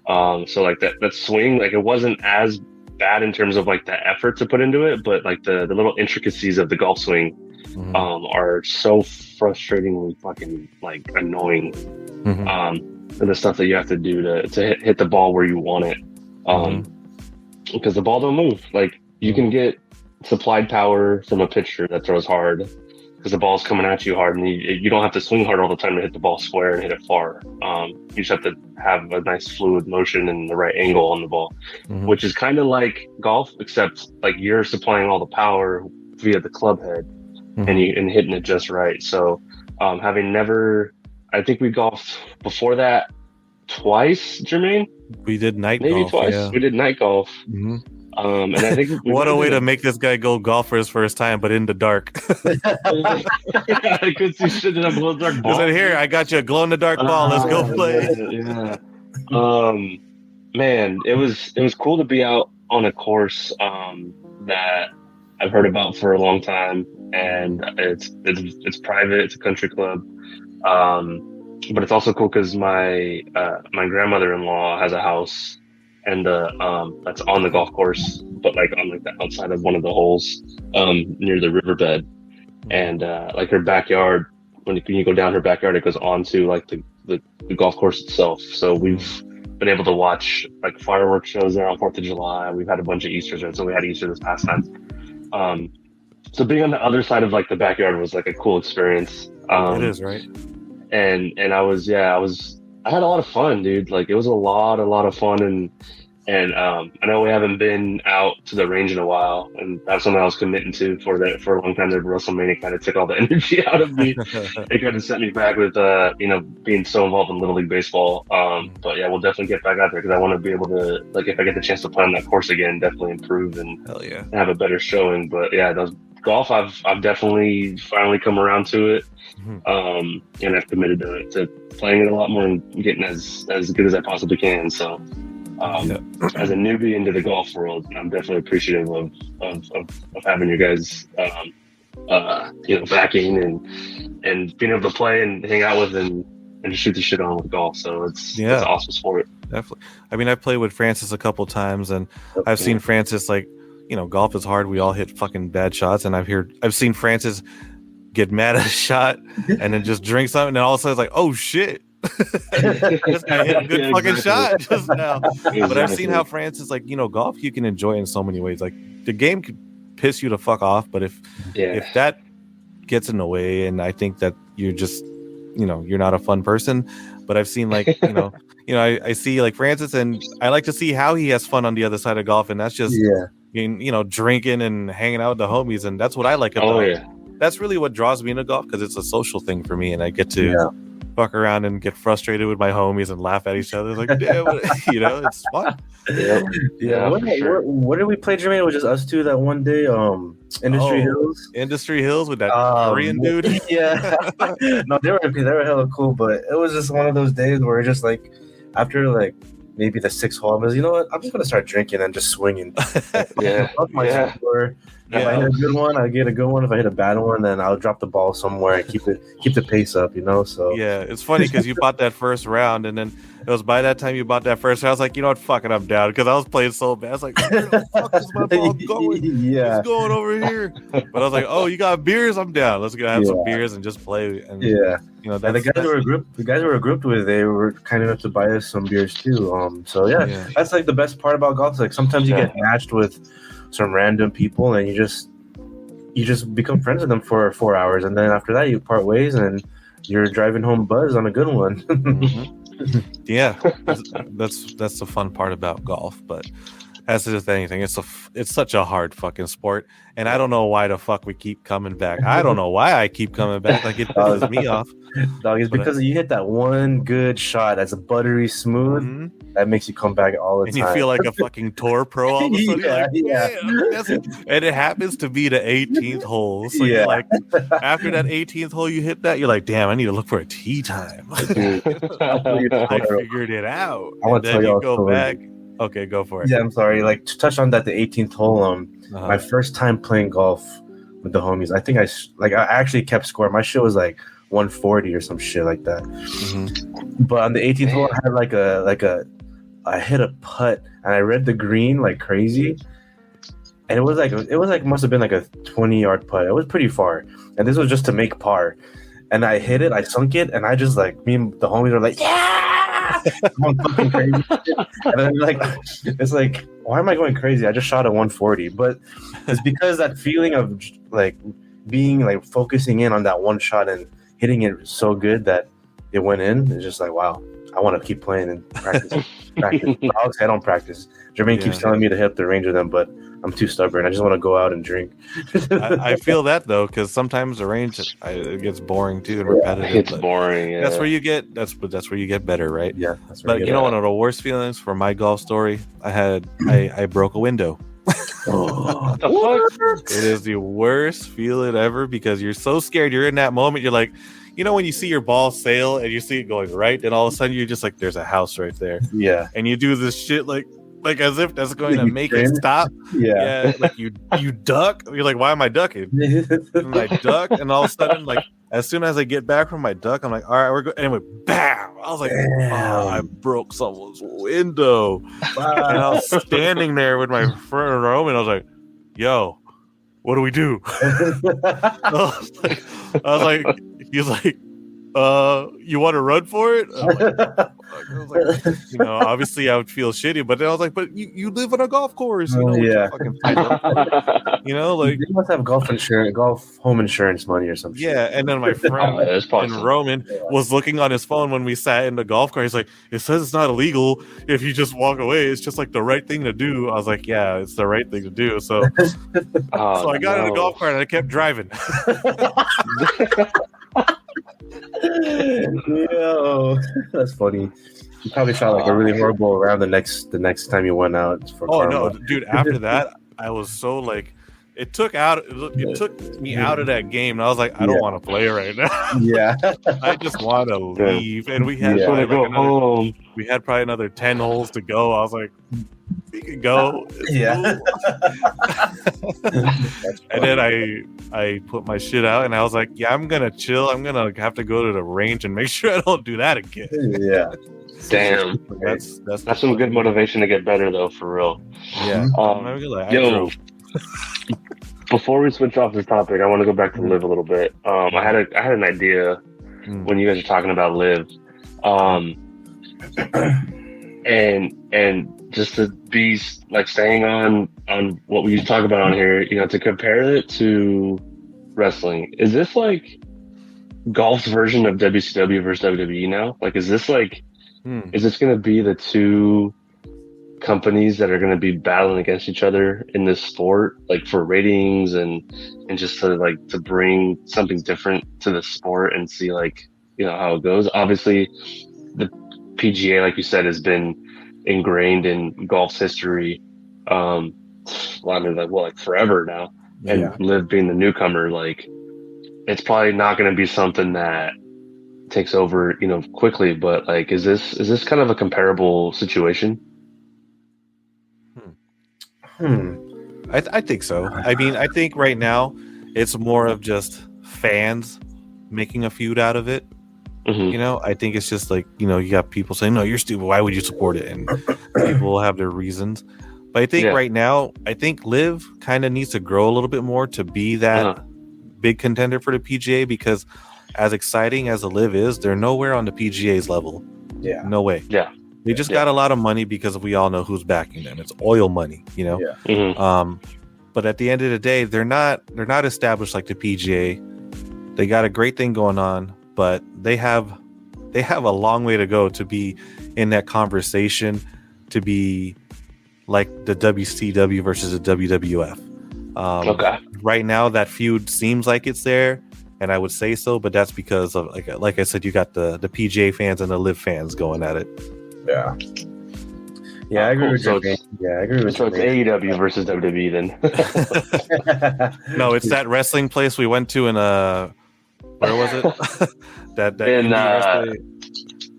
So like that swing, like it wasn't as bad in terms of like the effort to put into it, but like the little intricacies of the golf swing are so frustratingly fucking like annoying. And the stuff that you have to do to hit the ball where you want it, because the ball don't move. Like you can get supplied power from a pitcher that throws hard because the ball's coming at you hard, and you don't have to swing hard all the time to hit the ball square and hit it far. You just have to have a nice fluid motion and the right angle on the ball, which is kind of like golf, except like you're supplying all the power via the club head and hitting it just right. So having never, I think we golfed before that twice, Jermaine. We did night maybe golf, twice. Yeah. We did night golf. And I think what a way to make this guy go golf for his first time, but in the dark. I could see shit in a glow in the dark ball. Said, here, I got you a glow in the dark ball. Let's go play. Man, it was cool to be out on a course that I've heard about for a long time, and it's private. It's a country club, but it's also cool because my grandmother-in-law has a house, and that's on the golf course, but like on like the outside of one of the holes, near the riverbed, and like her backyard. When you go down her backyard, it goes onto like the golf course itself. So we've been able to watch like fireworks shows there on 4th of July. We've had a bunch of Easter shows, so we had Easter this past time. So being on the other side of like the backyard was like a cool experience. It is, right? And I had a lot of fun, dude. Like it was a lot of fun, and I know we haven't been out to the range in a while, and that's something I was committing to for a long time. That WrestleMania kind of took all the energy out of me. It kind of set me back with being so involved in Little League baseball. But yeah, we'll definitely get back out there because I want to be able to, like, if I get the chance to play on that course again, definitely improve and have a better showing. But yeah, those golf, I've definitely finally come around to it, and I've committed to playing it a lot more and getting as good as I possibly can. So. As a newbie into the golf world, I'm definitely appreciative of having you guys, backing and being able to play and hang out with and just shoot the shit on with golf. So it's an awesome sport. Definitely. I mean, I've played with Francis a couple times, and I've seen Francis, like, golf is hard. We all hit fucking bad shots, and I've seen Francis get mad at a shot and then just drink something, and all of a sudden it's like, oh shit. This guy hit a good fucking shot just now. But I've seen how Francis, like, golf you can enjoy in so many ways. Like, the game could piss you the fuck off, but if that gets in the way, and I think that you're just you're not a fun person. But I've seen, like, I see, like, Francis, and I like to see how he has fun on the other side of golf, and that's just drinking and hanging out with the homies, and that's what I like about it. That's really what draws me into golf, because it's a social thing for me, and I get to fuck around and get frustrated with my homies and laugh at each other. Like, damn, it's fun. What did we play, Jermaine? It was just us two that one day. Industry Hills with that Korean dude. No, they were hella cool, but it was just one of those days where just like after like maybe the 6th hole, I was, you know what? I'm just gonna start drinking and just swinging. If I hit a good one, I get a good one. If I hit a bad one, then I'll drop the ball somewhere and keep the pace up, So it's funny because you bought that first round, and then it was by that time you bought that first round, I was like, you know what, fuck it, I'm down, because I was playing so bad. I was like, where the fuck is my ball going? It's going over here. But I was like, oh, you got beers? I'm down. Let's go have some beers and just play. And and the guys we were grouped with, they were kind enough to buy us some beers too. That's like the best part about golf. Like sometimes you get matched with some random people, and you just become friends with them for 4 hours, and then after that you part ways and you're driving home buzz on a good one. That's the fun part about golf. But as with anything, it's such a hard fucking sport, and I don't know why the fuck we keep coming back. I don't know why I keep coming back. Like, it pisses me off. Dog, it's because you hit that one good shot that's buttery smooth that makes you come back all the time. And you feel like a fucking tour pro all of a sudden. And it happens to be the 18th hole. So you're like, after that 18th hole you hit that, you're like, damn, I need to look for a tee time. I figured it out. I want to tell you go back. Okay, go for it. Yeah, I'm sorry. Like, to touch on that, the 18th hole, my first time playing golf with the homies, I think I actually kept score. My shit was like 140 or some shit like that. But on the 18th hole, I had I hit a putt, and I read the green like crazy, and it was like must have been like a 20-yard putt. It was pretty far, and this was just to make par. And I hit it, I sunk it, and I just like me and the homies were like, yeah, going fucking crazy. And then like it's like, why am I going crazy? I just shot a 140, but it's because that feeling of like being like focusing in on that one shot and hitting it so good that it went in. It's just like, wow, I want to keep playing and practice. Obviously, I don't practice. Jermaine keeps telling me to hit up the range with them, but I'm too stubborn. I just want to go out and drink. I feel that though, because sometimes the range it gets boring too and repetitive. It's boring. Yeah. That's where you get where you get better, right? Yeah. But you know, one of the worst feelings for my golf story, I broke a window. What the fuck? It is the worst feeling ever because you're so scared. You're in that moment. You're like, you know, when you see your ball sail and you see it going right, and all of a sudden you're just like, there's a house right there. Yeah. And you do this shit like as if that's going to make it stop. Yeah. Like you duck. You're like, why am I ducking? And I duck, and all of a sudden, like as soon as I get back from my duck, I'm like, all right, we're good. Anyway, bam! I was like, oh, I broke someone's window. Wow. And I was standing there with my friend Roman, and I was like, yo, what do we do? I was like, he's like, you want to run for it? I was like, you know, obviously I would feel shitty, but then I was like, but you live on a golf course, you know? Yeah. You know, like you must have golf home insurance money or something. Yeah, and then my friend and Roman was looking on his phone when we sat in the golf cart. He's like, it says it's not illegal if you just walk away. It's just like the right thing to do. I was like, yeah, it's the right thing to do. So, so I got in the golf cart and I kept driving. Yo, that's funny. You probably shot like a really horrible round the next time you went out for karma. No, dude, after that I was so like it took me out of that game, and I was like, I don't want to play right now. Yeah. I just want to leave. And we had we had probably another 10 holes to go. I was like, we can go. Yeah. And then I put my shit out, and I was like, yeah, I'm gonna chill. I'm gonna have to go to the range and make sure I don't do that again. Yeah. Damn. That's some good motivation to get better though, for real. Yeah. Yo, before we switch off this topic, I want to go back to LIV a little bit. I had an idea when you guys are talking about LIV, and just to be like staying on what we used to talk about on here, you know, to compare it to wrestling. Is this like golf's version of WCW versus WWE now? Like, is this like, is this going to be the two companies that are going to be battling against each other in this sport, like for ratings and just to bring something different to the sport and see, like, you know, how it goes? Obviously the PGA, like you said, has been ingrained in golf's history like forever now, and LIV being the newcomer, like, it's probably not going to be something that takes over, you know, quickly, but like, is this kind of a comparable situation? I think so. I mean, I think right now it's more of just fans making a feud out of it. You know, I think it's just like, you know, you got people saying, no, you're stupid, why would you support it? And people will have their reasons. But I think right now, I think LIV kind of needs to grow a little bit more to be that big contender for the PGA, because as exciting as the LIV is, they're nowhere on the PGA's level. Yeah. No way. Yeah. They just got a lot of money because we all know who's backing them. It's oil money, you know? Yeah. But at the end of the day, they're not established like the PGA. They got a great thing going on, but they have a long way to go to be in that conversation, to be like the WCW versus the WWF. Right now, that feud seems like it's there, and I would say so, but that's because of, like I said, you got the PGA fans and the LIV fans going at it. Yeah. Yeah, I agree with you. Yeah, I agree with you. So it's AEW versus WWE then. No, it's that wrestling place we went to in where was it? that in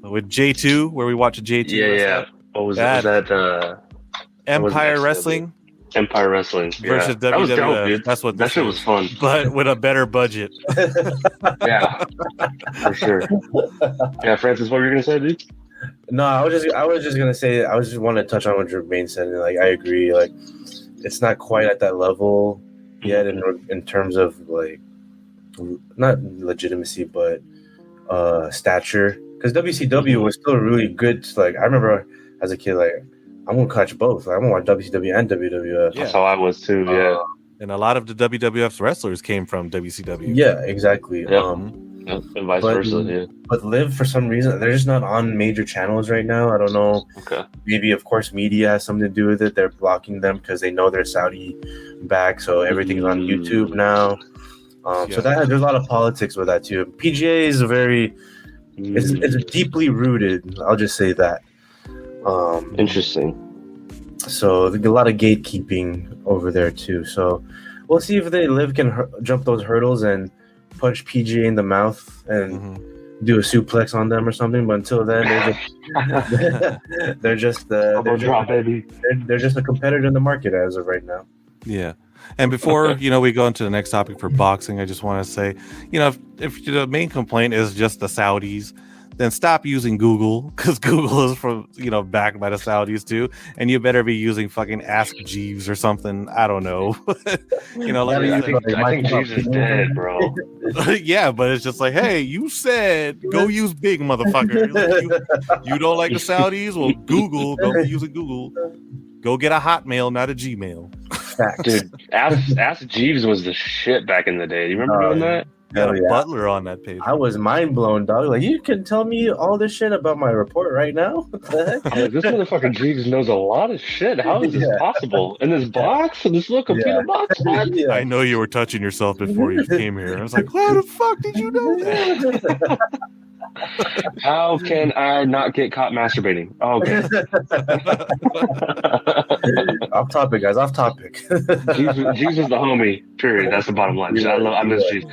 with J2, where we watched J2. Yeah. What was that? Was that Empire Wrestling? Empire Wrestling versus WWF. That was dope, dude. That's what that shit was fun, but with a better budget. Yeah, for sure. Yeah, Francis, what were you gonna say, dude? No, I was just gonna say, I just want to touch on what Jermaine said. And, like, I agree. Like, it's not quite at that level yet in terms of like not legitimacy, but stature. Because WCW was still really good. Like I remember as a kid, like I'm gonna catch both. Like, I'm gonna watch WCW and WWF. That's how I was too. Yeah, and a lot of the WWF's wrestlers came from WCW. Yeah, exactly. And vice versa. Yeah, but LIV for some reason they're just not on major channels right now. I don't know. Okay. Maybe of course media has something to do with it. They're blocking them because they know they're Saudi back, so everything's on YouTube now. So there's a lot of politics with that too. PGA is it's deeply rooted. I'll just say that. Interesting. So a lot of gatekeeping over there too. So we'll see if LIV can jump those hurdles and punch PGA in the mouth and do a suplex on them or something. But until then, they're just a competitor in the market as of right now. Yeah. And before we go into the next topic for boxing, I just want to say, if the main complaint is just the Saudis, then stop using Google, because Google is from backed by the Saudis too, and you better be using fucking Ask Jeeves or something. I don't know. I think Jeeves is dead, bro. Yeah, but it's just like, hey, you said go use Bing, motherfucker. You don't like the Saudis? Well, Google, go be using Google. Go get a Hotmail, not a Gmail. Dude, Ask Jeeves was the shit back in the day. Do you remember doing that? Got a butler on that page. I was mind blown, dog. Like, you can tell me all this shit about my report right now? What the heck? I'm like, this motherfucker Jeeves knows a lot of shit. How is this possible? In this box? In this little computer box? Yeah. I know you were touching yourself before you came here. I was like, how the fuck did you know that? How can I not get caught masturbating? Oh, okay. Off topic, guys. Off topic. Jeeves is the homie. Period. That's the bottom line. I miss Jeeves.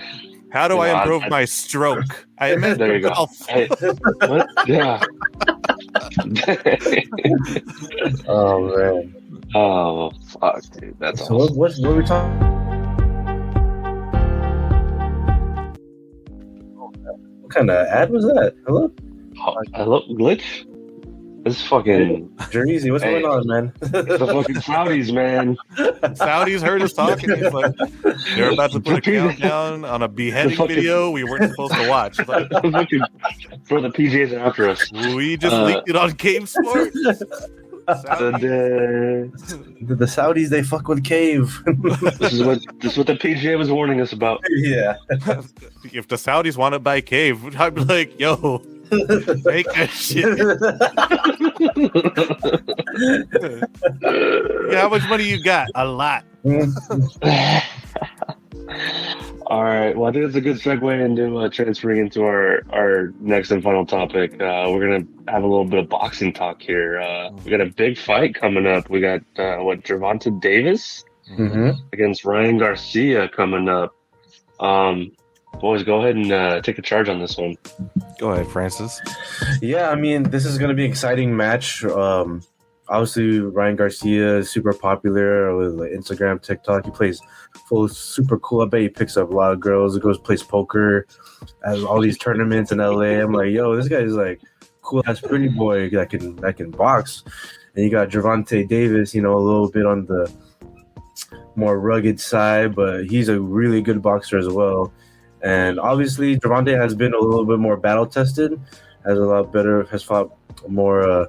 How do I improve my stroke? I miss there you go. Hey, what? Yeah. Oh man. Oh fuck, dude. That's so awesome. What are we talking? What kind of ad was that? Hello? Hello, glitch. This fucking Jersey. What's going on, man? The fucking Saudis, man. Saudis heard us talking. It's like they're about to put a countdown on a beheading video we weren't supposed to watch. Like, for the PGAs after us. We just leaked it on Cave Sport. The Saudis, they fuck with Cave. This is what the PGA was warning us about. Yeah. If the Saudis want to buy Cave, I'd be like, yo. Make that shit. Yeah, how much money you got? A lot. All right. Well, I think it's a good segue into transferring into our next and final topic. We're gonna have a little bit of boxing talk here. We got a big fight coming up. We got Gervonta Davis against Ryan Garcia coming up. Boys, go ahead and take a charge on this one. Go ahead, Francis. Yeah, I mean, this is going to be an exciting match. Obviously, Ryan Garcia is super popular with like, Instagram, TikTok. He plays super cool. I bet he picks up a lot of girls. He plays poker, has all these tournaments in LA. I'm like, yo, this guy's like cool ass pretty boy that can box. And you got Gervonta Davis, a little bit on the more rugged side, but he's a really good boxer as well. And obviously, Gervonta has been a little bit more battle tested, has fought more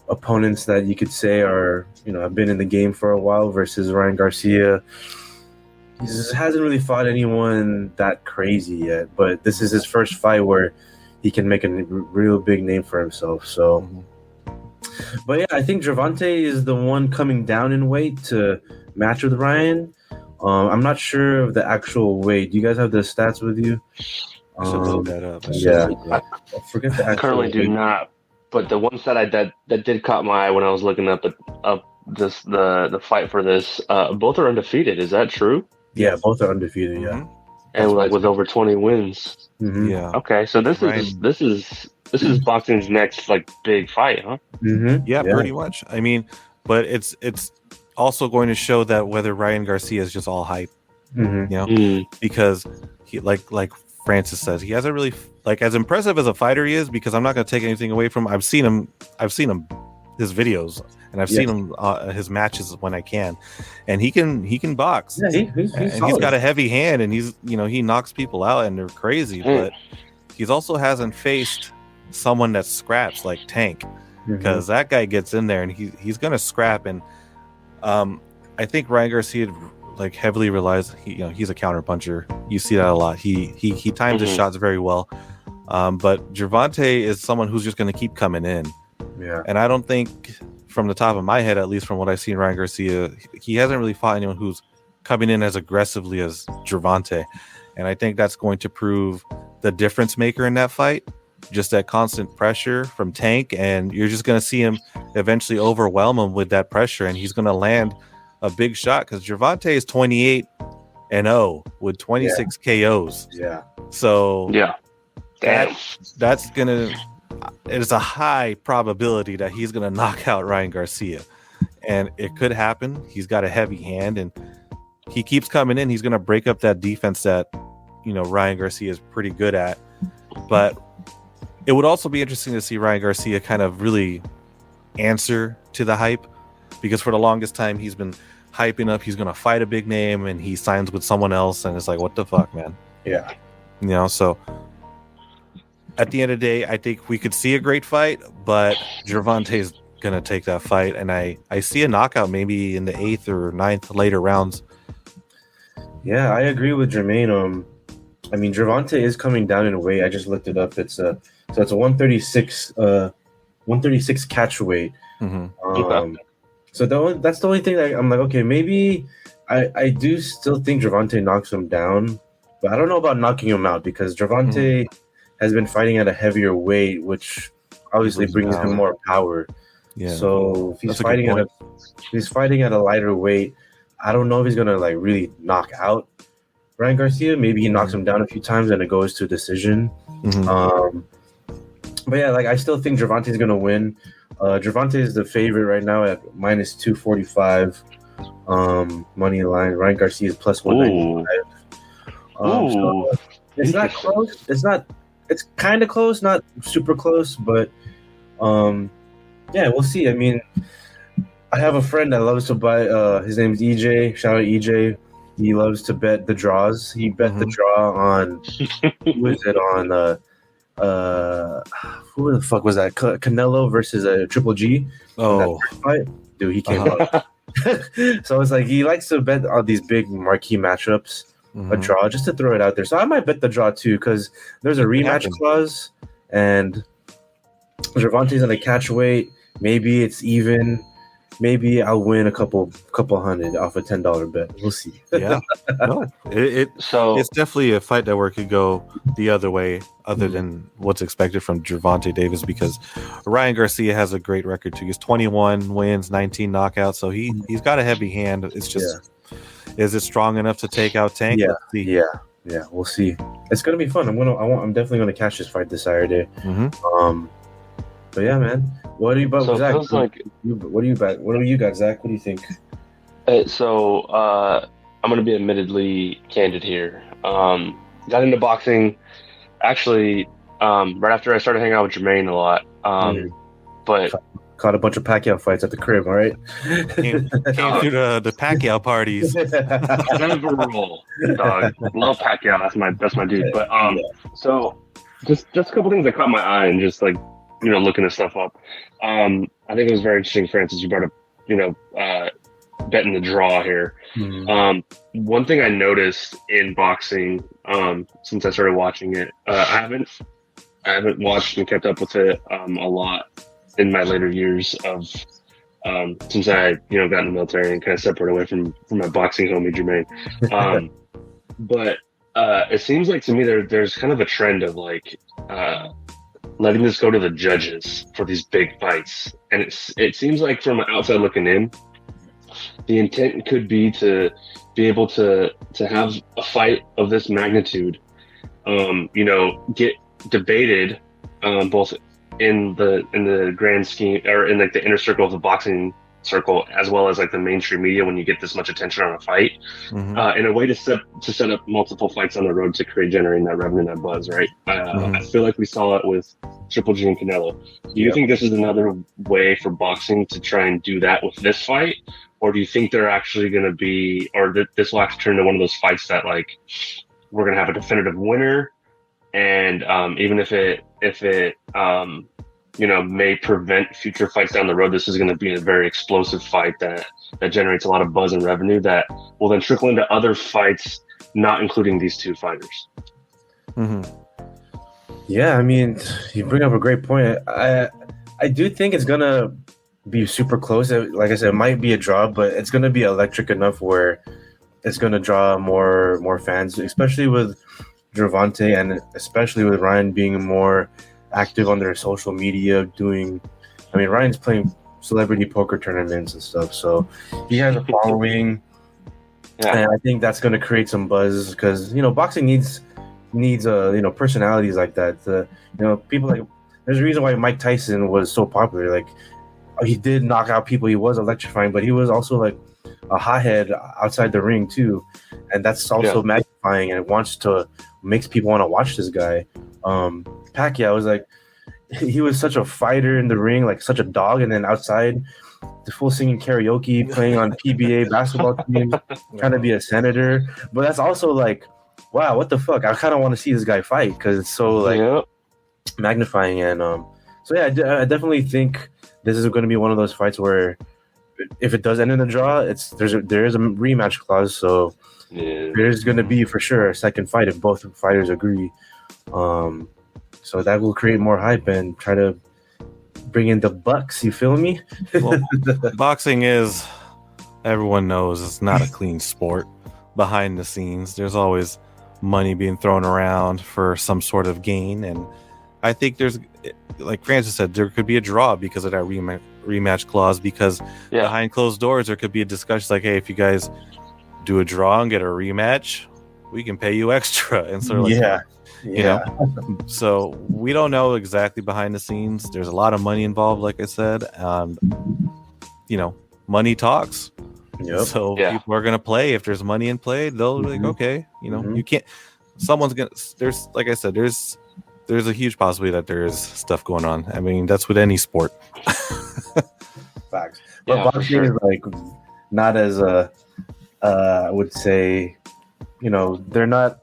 opponents that you could say are, have been in the game for a while versus Ryan Garcia. He just hasn't really fought anyone that crazy yet, but this is his first fight where he can make a real big name for himself. So, but yeah, I think Gervonta is the one coming down in weight to match with Ryan. I'm not sure of the actual weight. Do you guys have the stats with you? I should look that up. I forget the actual I currently do not. But the one stat that did caught my eye when I was looking up the fight for this, both are undefeated. Is that true? Yeah, both are undefeated. Yeah, and with over 20 wins. Yeah. Okay, so this is boxing's next big fight, huh? Yeah, pretty much. I mean, but it's also going to show that whether Ryan Garcia is just all hype, because he like Francis says, he hasn't really as impressive as a fighter he is. Because I'm not going to take anything away from him. I've seen him his videos, and I've seen him his matches when I can, and he can box. Yeah, he's got a heavy hand, and he knocks people out, and they're crazy. But he's also hasn't faced someone that scraps like Tank, because that guy gets in there and he's gonna scrap. And I think Ryan Garcia like heavily relies. He's a counter puncher. You see that a lot. He times his shots very well. But Gervonta is someone who's just going to keep coming in. Yeah. And I don't think, from the top of my head, at least from what I've seen, Ryan Garcia, he hasn't really fought anyone who's coming in as aggressively as Gervonta. And I think that's going to prove the difference maker in that fight. Just that constant pressure from Tank, and you're just going to see him eventually overwhelm him with that pressure, and he's going to land a big shot, because Gervonta is 28-0 with 26 KOs. Yeah. So yeah. That's gonna. It is a high probability that he's gonna knock out Ryan Garcia, and it could happen. He's got a heavy hand, and he keeps coming in. He's gonna break up that defense that Ryan Garcia is pretty good at. But it would also be interesting to see Ryan Garcia kind of really answer to the hype, because for the longest time he's been hyping up he's gonna fight a big name, and he signs with someone else, and it's like, what the fuck, man? Yeah. So. At the end of the day, I think we could see a great fight, but Gervonta is going to take that fight. And I see a knockout maybe in the 8th or 9th later rounds. Yeah, I agree with Jermaine. I mean, Gervonta is coming down in weight. I just looked it up. It's a 136 catch weight. So that's the only thing that I'm like, okay, maybe I do still think Gervonta knocks him down, but I don't know about knocking him out, because Gervonta has been fighting at a heavier weight, which obviously brings him more power. Yeah. So if he's fighting at a lighter weight, I don't know if he's gonna like really knock out Ryan Garcia. Maybe he knocks him down a few times and it goes to a decision. But yeah, like I still think Gervonta is gonna win. Gervonta is the favorite right now at minus 245 money line. Ryan Garcia is plus 195. So it's not close. It's kind of close, not super close, but yeah, we'll see. I mean, I have a friend that loves to buy. His name's EJ. Shout out EJ. He loves to bet the draws. He bet the draw on who is it on? Who the fuck was that? Canelo versus a Triple G. Oh, fight. Dude, he came up. So it's like he likes to bet on these big marquee matchups. A draw, just to throw it out there. So I might bet the draw too, because there's a rematch clause, and Gervonta's on a catch weight. Maybe it's even. Maybe I'll win a couple hundred off a $10 bet. We'll see. Yeah, no, it's definitely a fight that where it could go the other way, other than what's expected from Gervonta Davis, because Ryan Garcia has a great record too. He's 21 wins, 19 knockouts, so he's got a heavy hand. It's just. Is it strong enough to take out Tank? Yeah, we'll see. It's gonna be fun. I'm definitely gonna catch this fight this Saturday. But yeah, man. What do you bet, Zach? What do you bet? What do you got, Zach? What do you think? I'm gonna be admittedly candid here. Got into boxing actually right after I started hanging out with Jermaine a lot. But caught a bunch of Pacquiao fights at the crib, all right? Came through the Pacquiao parties. Roll, dog. Love Pacquiao. That's my dude. But so just a couple things that caught my eye, and just like looking this stuff up. I think it was very interesting, Francis. You brought up betting the draw here. One thing I noticed in boxing since I started watching it, I haven't watched and kept up with it a lot in my later years of since I got in the military and kind of separated away from my boxing homie Jermaine. But it seems like to me there's kind of a trend of like letting this go to the judges for these big fights, and it seems like from outside looking in, the intent could be to be able to have a fight of this magnitude get debated both in the grand scheme or in like the inner circle of the boxing circle as well as like the mainstream media when you get this much attention on a fight, in a way to set up multiple fights on the road to generating that revenue, that buzz, right? I feel like we saw it with Triple G and Canelo. Do you think this is another way for boxing to try and do that with this fight? Or do you think they're actually going to be, or that this will actually turn into one of those fights that like we're going to have a definitive winner, and even if it may prevent future fights down the road, this is going to be a very explosive fight that generates a lot of buzz and revenue that will then trickle into other fights, not including these two fighters. Yeah, I mean, you bring up a great point. I do think it's gonna be super close. Like I said, it might be a draw, but it's gonna be electric enough where it's gonna draw more fans, especially with Gervonta and especially with Ryan being more active on their social media. Ryan's playing celebrity poker tournaments and stuff, so he has a following. And I think that's gonna create some buzz because boxing needs personalities like that. People like, there's a reason why Mike Tyson was so popular. Like, he did knock out people, he was electrifying, but he was also like a hothead outside the ring too, and that's also magnifying, and it makes people want to watch this guy. Pacquiao was like, he was such a fighter in the ring, like such a dog, and then outside the full singing karaoke, playing on PBA basketball team, trying to be a senator. But that's also like, wow, what the fuck? I kind of want to see this guy fight because it's so like magnifying. And I definitely think this is going to be one of those fights where if it does end in a draw, there is a rematch clause, so there's going to be for sure a second fight if both fighters agree. So that will create more hype and try to bring in the bucks. You feel me? Well, boxing is, everyone knows, it's not a clean sport. Behind the scenes, there's always money being thrown around for some sort of gain, and I think there's, like Francis said, there could be a draw because of that rematch clause, because behind closed doors there could be a discussion like, hey, if you guys do a draw and get a rematch, we can pay you extra, and sort of like, so we don't know exactly behind the scenes. There's a lot of money involved, like I said. Money talks. So people are gonna play. If there's money in play, they'll be like, okay, you can't, someone's gonna, there's, like I said, there's a huge possibility that there is stuff going on. I mean, that's with any sport. Facts. But boxing is like not as I would say, they're not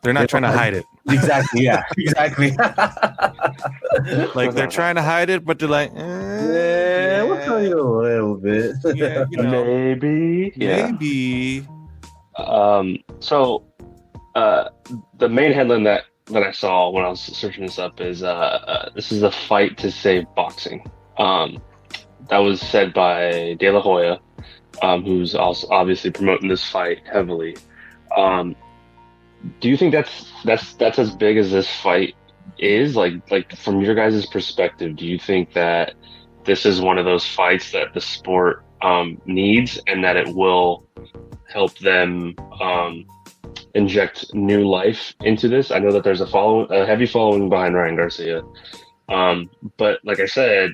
trying to hide it. Exactly. Yeah. Exactly. Like, they're trying to hide it, but they're like, we'll tell you a little bit. Maybe. So, the main headline that I saw when I was searching this up is this is a fight to save boxing. That was said by De La Hoya, who's also obviously promoting this fight heavily. Do you think that's as big as this fight is? Like from your guys' perspective, do you think that this is one of those fights that the sport needs, and that it will help them inject new life into this? I know that there's a heavy following behind Ryan Garcia, but like I said,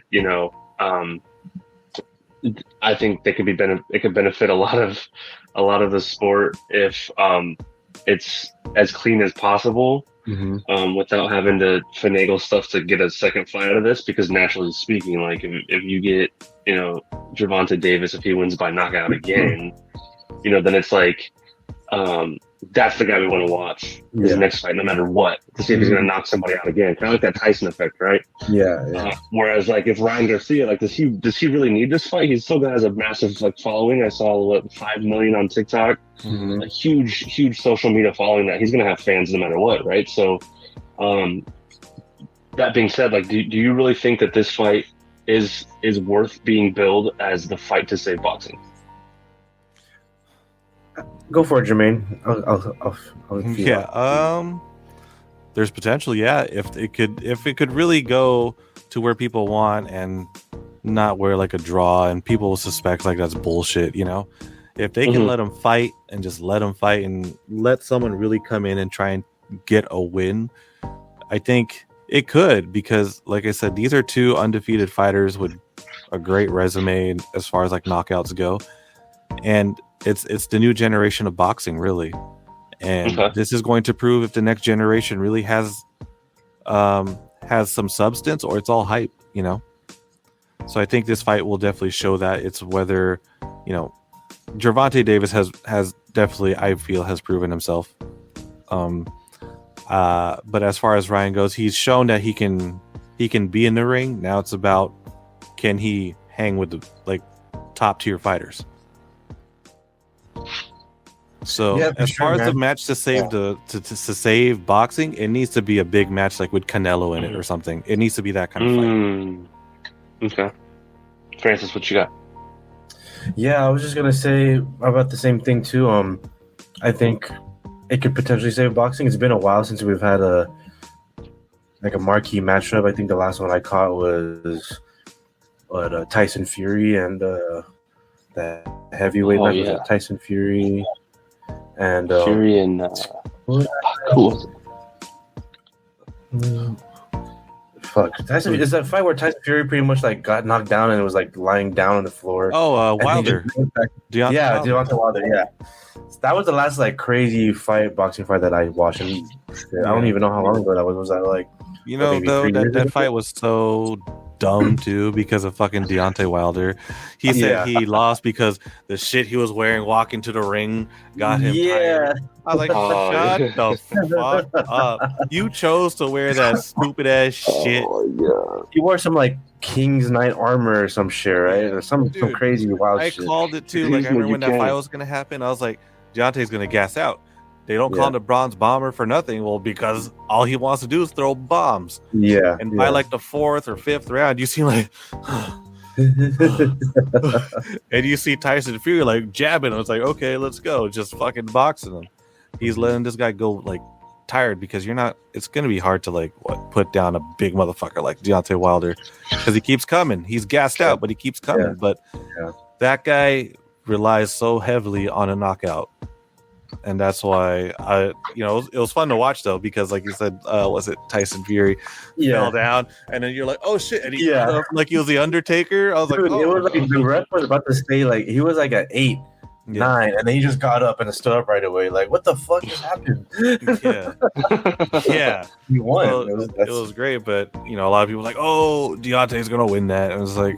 I think it could benefit a lot of the sport if it's as clean as possible, without having to finagle stuff to get a second fight out of this. Because naturally speaking, like if you get Gervonta Davis, if he wins by knockout again, then it's like that's the guy we want to watch his next fight, no matter what, to see if he's going to knock somebody out again. Kind of like that Tyson effect, right? Whereas, like, if Ryan Garcia, like, does he really need this fight? He still has a massive following. I saw 5 million on TikTok, a huge social media following. That he's going to have fans no matter what, right? So, that being said, like, do you really think that this fight is worth being billed as the fight to save boxing? Go for it, Jermaine. I'll there's potential. If it could really go to where people want and not where like a draw and people will suspect like that's bullshit. If they can let them fight and just let them fight and let someone really come in and try and get a win, I think it could, because like I said, these are two undefeated fighters with a great resume as far as like knockouts go, and it's the new generation of boxing, really. And this is going to prove if the next generation really has some substance or it's all hype, you know. So I think this fight will definitely show that. It's whether, you know, Gervonta Davis has definitely, I feel, has proven himself. But as far as Ryan goes, he's shown that he can be in the ring. Now it's about, can he hang with the like top tier fighters? So as far as the match to save to save boxing, it needs to be a big match like with Canelo in it or something. It needs to be that kind of fight. Okay. Francis, what you got? Yeah, I was just gonna say about the same thing too. I think it could potentially save boxing. It's been a while since we've had a marquee matchup. I think the last one I caught was Tyson Fury and the heavyweight match was Tyson Fury and Fury and cool. Fuck. Tyson, is that fight where Tyson Fury pretty much like got knocked down and it was like lying down on the floor? Oh, Wilder. Deontay Wilder. Yeah, that was the last like crazy boxing fight that I watched. And I don't even know how long ago that was. Was that like, you know, though that fight was so dumb too because of fucking Deontay Wilder. He said he lost because the shit he was wearing walking to the ring got him tired. I was like, shut the fuck up. You chose to wear that stupid ass shit. He wore some like King's Knight armor or some shit, right? Or some crazy wild shit. I called it too. Like I remember when that fight was gonna happen, I was like, Deontay's gonna gas out. They don't call him the Bronze Bomber for nothing. Well, because all he wants to do is throw bombs. Yeah. And by like the 4th or 5th round, you see like, and you see Tyson Fury like jabbing him. It's like, okay, let's go. Just fucking boxing him. He's letting this guy go like tired because it's going to be hard to like put down a big motherfucker like Deontay Wilder because he keeps coming. He's gassed out, but he keeps coming. Yeah. But that guy relies so heavily on a knockout. And that's why it was fun to watch though, because like you said, was it Tyson Fury fell down and then you're like, oh shit, and he got up like he was the Undertaker. I was like, oh, it was like the ref was about to say like he was like at 8, 9, and then he just got up and stood up right away. Like, what the fuck just happened? Yeah, he won. Well, it was great, but a lot of people were like, oh, Deontay's gonna win that. And it was like.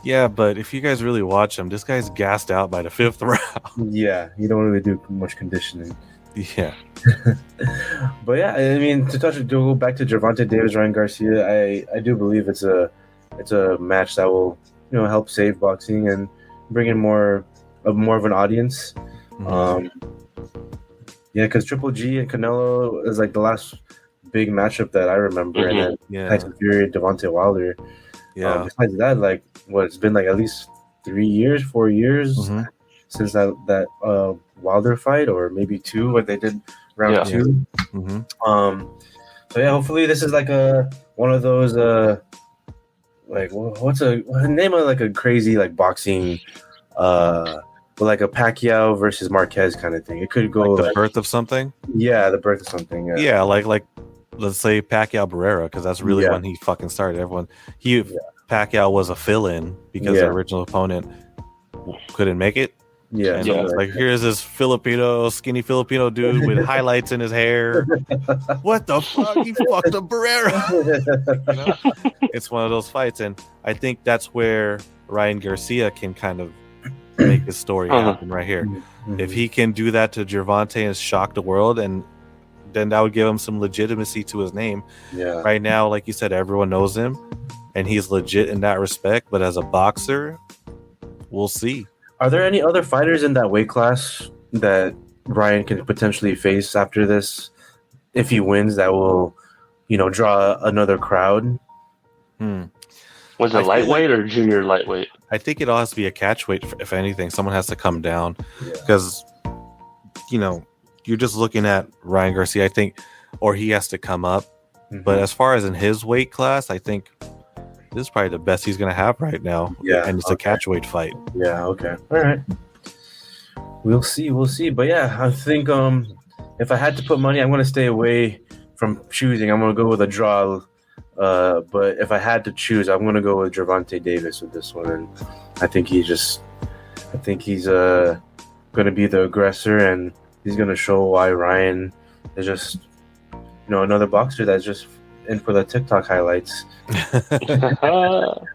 Yeah, but if you guys really watch him, this guy's gassed out by the 5th round. Yeah, you don't really do much conditioning. Yeah. But yeah, I mean, to go back to Gervonta Davis, Ryan Garcia, I do believe it's a match that will help save boxing and bring in more of an audience. Mm-hmm. Because Triple G and Canelo is like the last big matchup that I remember, mm-hmm. and then Tyson Fury and Deontay Wilder. Yeah. Besides that, like, it's been like at least 4 years mm-hmm. since that Wilder fight, or maybe 2 when they did round 2. Mm-hmm. So yeah, hopefully this is like one of those like what's the name of like a crazy like boxing like a Pacquiao versus Marquez kind of thing. It could go like the birth of something. Yeah, the birth of something. Yeah, like. Let's say Pacquiao Barrera, because that's really when he fucking started. Pacquiao was a fill-in because the original opponent couldn't make it. Yeah, and like here's this skinny Filipino dude with highlights in his hair. What the fuck? He fucked up Barrera. It's one of those fights, and I think that's where Ryan Garcia can kind of make his story happen right here. Mm-hmm. If he can do that to Gervonta and shock the world, and then that would give him some legitimacy to his name. Yeah. Right now, like you said, everyone knows him, and he's legit in that respect. But as a boxer, we'll see. Are there any other fighters in that weight class that Ryan can potentially face after this, if he wins, that will, draw another crowd? Was it lightweight or junior lightweight? I think it all has to be a catch weight. If anything, someone has to come down because, you're just looking at Ryan Garcia, I think, or he has to come up. Mm-hmm. But as far as in his weight class, I think this is probably the best he's going to have right now. Yeah. And it's a catchweight fight. Yeah, okay. All right. We'll see. But yeah, I think if I had to put money, I'm going to stay away from choosing. I'm going to go with a draw But if I had to choose, I'm gonna go with Gervonta Davis with this one, and I think he's gonna be the aggressor, and he's gonna show why Ryan is just another boxer that's just in for the TikTok highlights.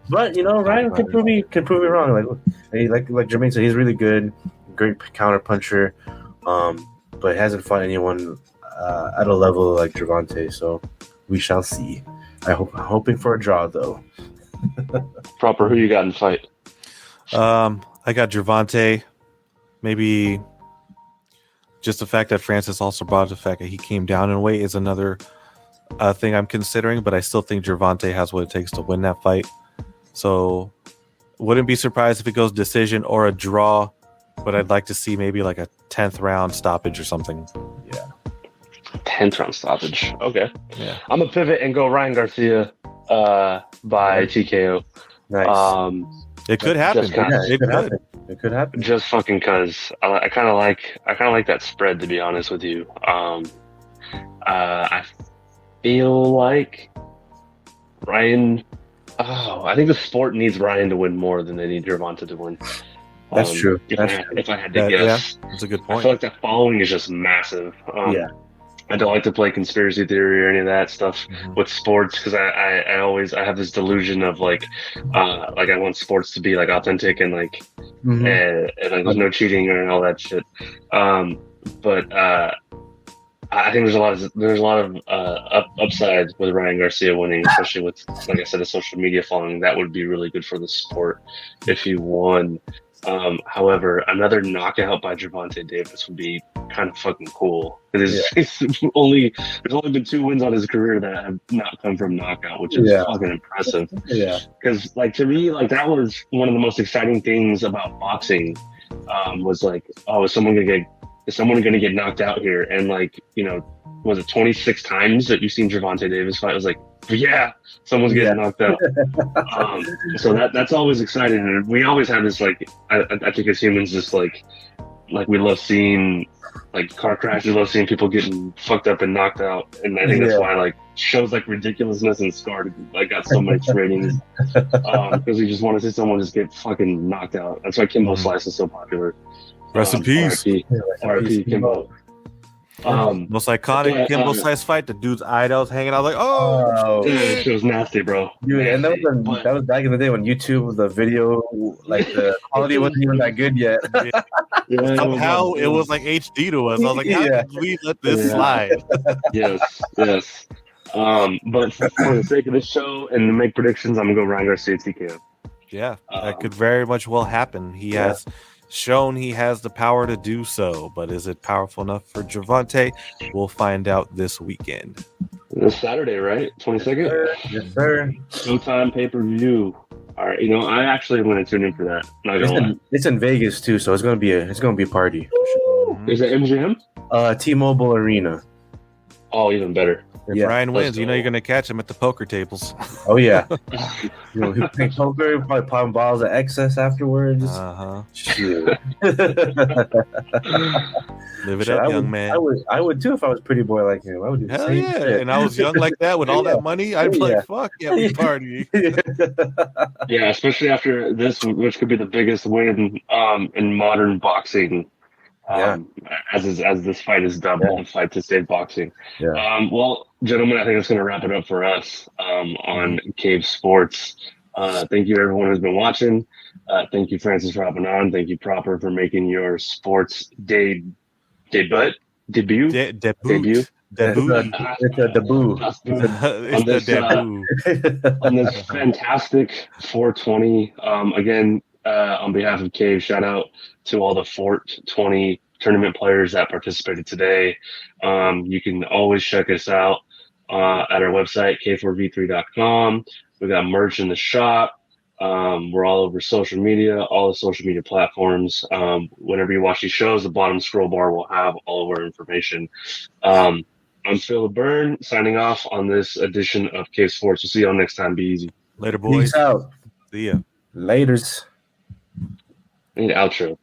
But Ryan can prove me wrong. Like Jermaine said, he's really good, great counter puncher, but hasn't fought anyone at a level like Gervonta. So we shall see. I'm hoping for a draw though. Proper, who you got in the fight? I got Gervonta. Maybe just the fact that Francis also brought up the fact that he came down in weight is another thing I'm considering, but I still think Gervonta has what it takes to win that fight. So wouldn't be surprised if it goes decision or a draw, but I'd like to see maybe like a 10th round stoppage or something. Yeah. 10th round stoppage. Okay. Yeah. I'm going to pivot and go Ryan Garcia by TKO. Nice. It could happen. It could happen. Just fucking because I kind of like that spread, to be honest with you. I feel like Ryan. I think the sport needs Ryan to win more than they need Gervonta to win. That's true. If I had to guess, that's a good point. I feel like that following is just massive. I don't like to play conspiracy theory or any of that stuff with sports because I have this delusion of like I want sports to be like authentic and like and like there's no cheating or all that shit. But I think there's a lot of upside with Ryan Garcia winning, especially with, like I said, a social media following. That would be really good for the sport if he won. However, another knockout by Gervonta Davis would be kind of fucking cool. There's only been 2 wins on his career that have not come from knockout, which is fucking impressive. Yeah. Because like to me, like that was one of the most exciting things about boxing. Was like, oh, is someone gonna get knocked out here? And like, was it 26 times that you've seen Gervonta Davis fight? I was like, yeah, someone's getting knocked out. So that's always exciting, and we always have this like I think as humans just like we love seeing like car crashes, we love seeing people getting fucked up and knocked out, and I think that's why like shows like Ridiculousness and Scarred like got so much ratings because we just want to see someone just get fucking knocked out. That's why Kimbo Slice is so popular. Rest in peace. R.I.P. Kimbo. Most iconic Kimbo Slice fight, the dude's eyebrows hanging out like, it was nasty, bro. Dude, and that was back in the day when YouTube, the video, like the quality wasn't even that good yet. Somehow it was like HD to us. I was like, how did we let this slide? Yes. But for the sake of this show and to make predictions, I'm gonna go Ryan Garcia TKO. Yeah, that could very much well happen. He has shown he has the power to do so, but is it powerful enough for Gervonta? We'll find out this weekend. This Saturday, right? 22nd? Yes, sir. Showtime pay-per-view. All right, I actually am going to tune in for that. Not gonna lie. It's in Vegas too, so it's gonna be a party. Is it MGM? T-Mobile Arena. Oh, even better. If Ryan wins, you're going to catch him at the poker tables. Oh yeah. He plays poker, probably popping bottles of excess afterwards. Shit. Live it up, young man. I would too if I was pretty boy like him. I would do the same shit. And I was young like that with all that money. I'd be like, fuck yeah, we party. Yeah, especially after this, which could be the biggest win in modern boxing. As this fight is dubbed the fight to save boxing. Well, gentlemen, I think that's going to wrap it up for us on Cave Sports. Thank you, everyone who's been watching. Thank you, Francis, for hopping on. Thank you, Proper, for making your sports debut. Debut. It's a debut. On this fantastic 420. Again, on behalf of Cave, shout out to all the Fort 20 tournament players that participated today. You can always check us out at our website, k4v3.com. We got merch in the shop. We're all over social media, all the social media platforms. Whenever you watch these shows, the bottom scroll bar will have all of our information. I'm Phil Byrne, signing off on this edition of Cave Sports. We'll see y'all next time. Be easy. Later, boys. Peace out. See ya. Laters. I need an outro.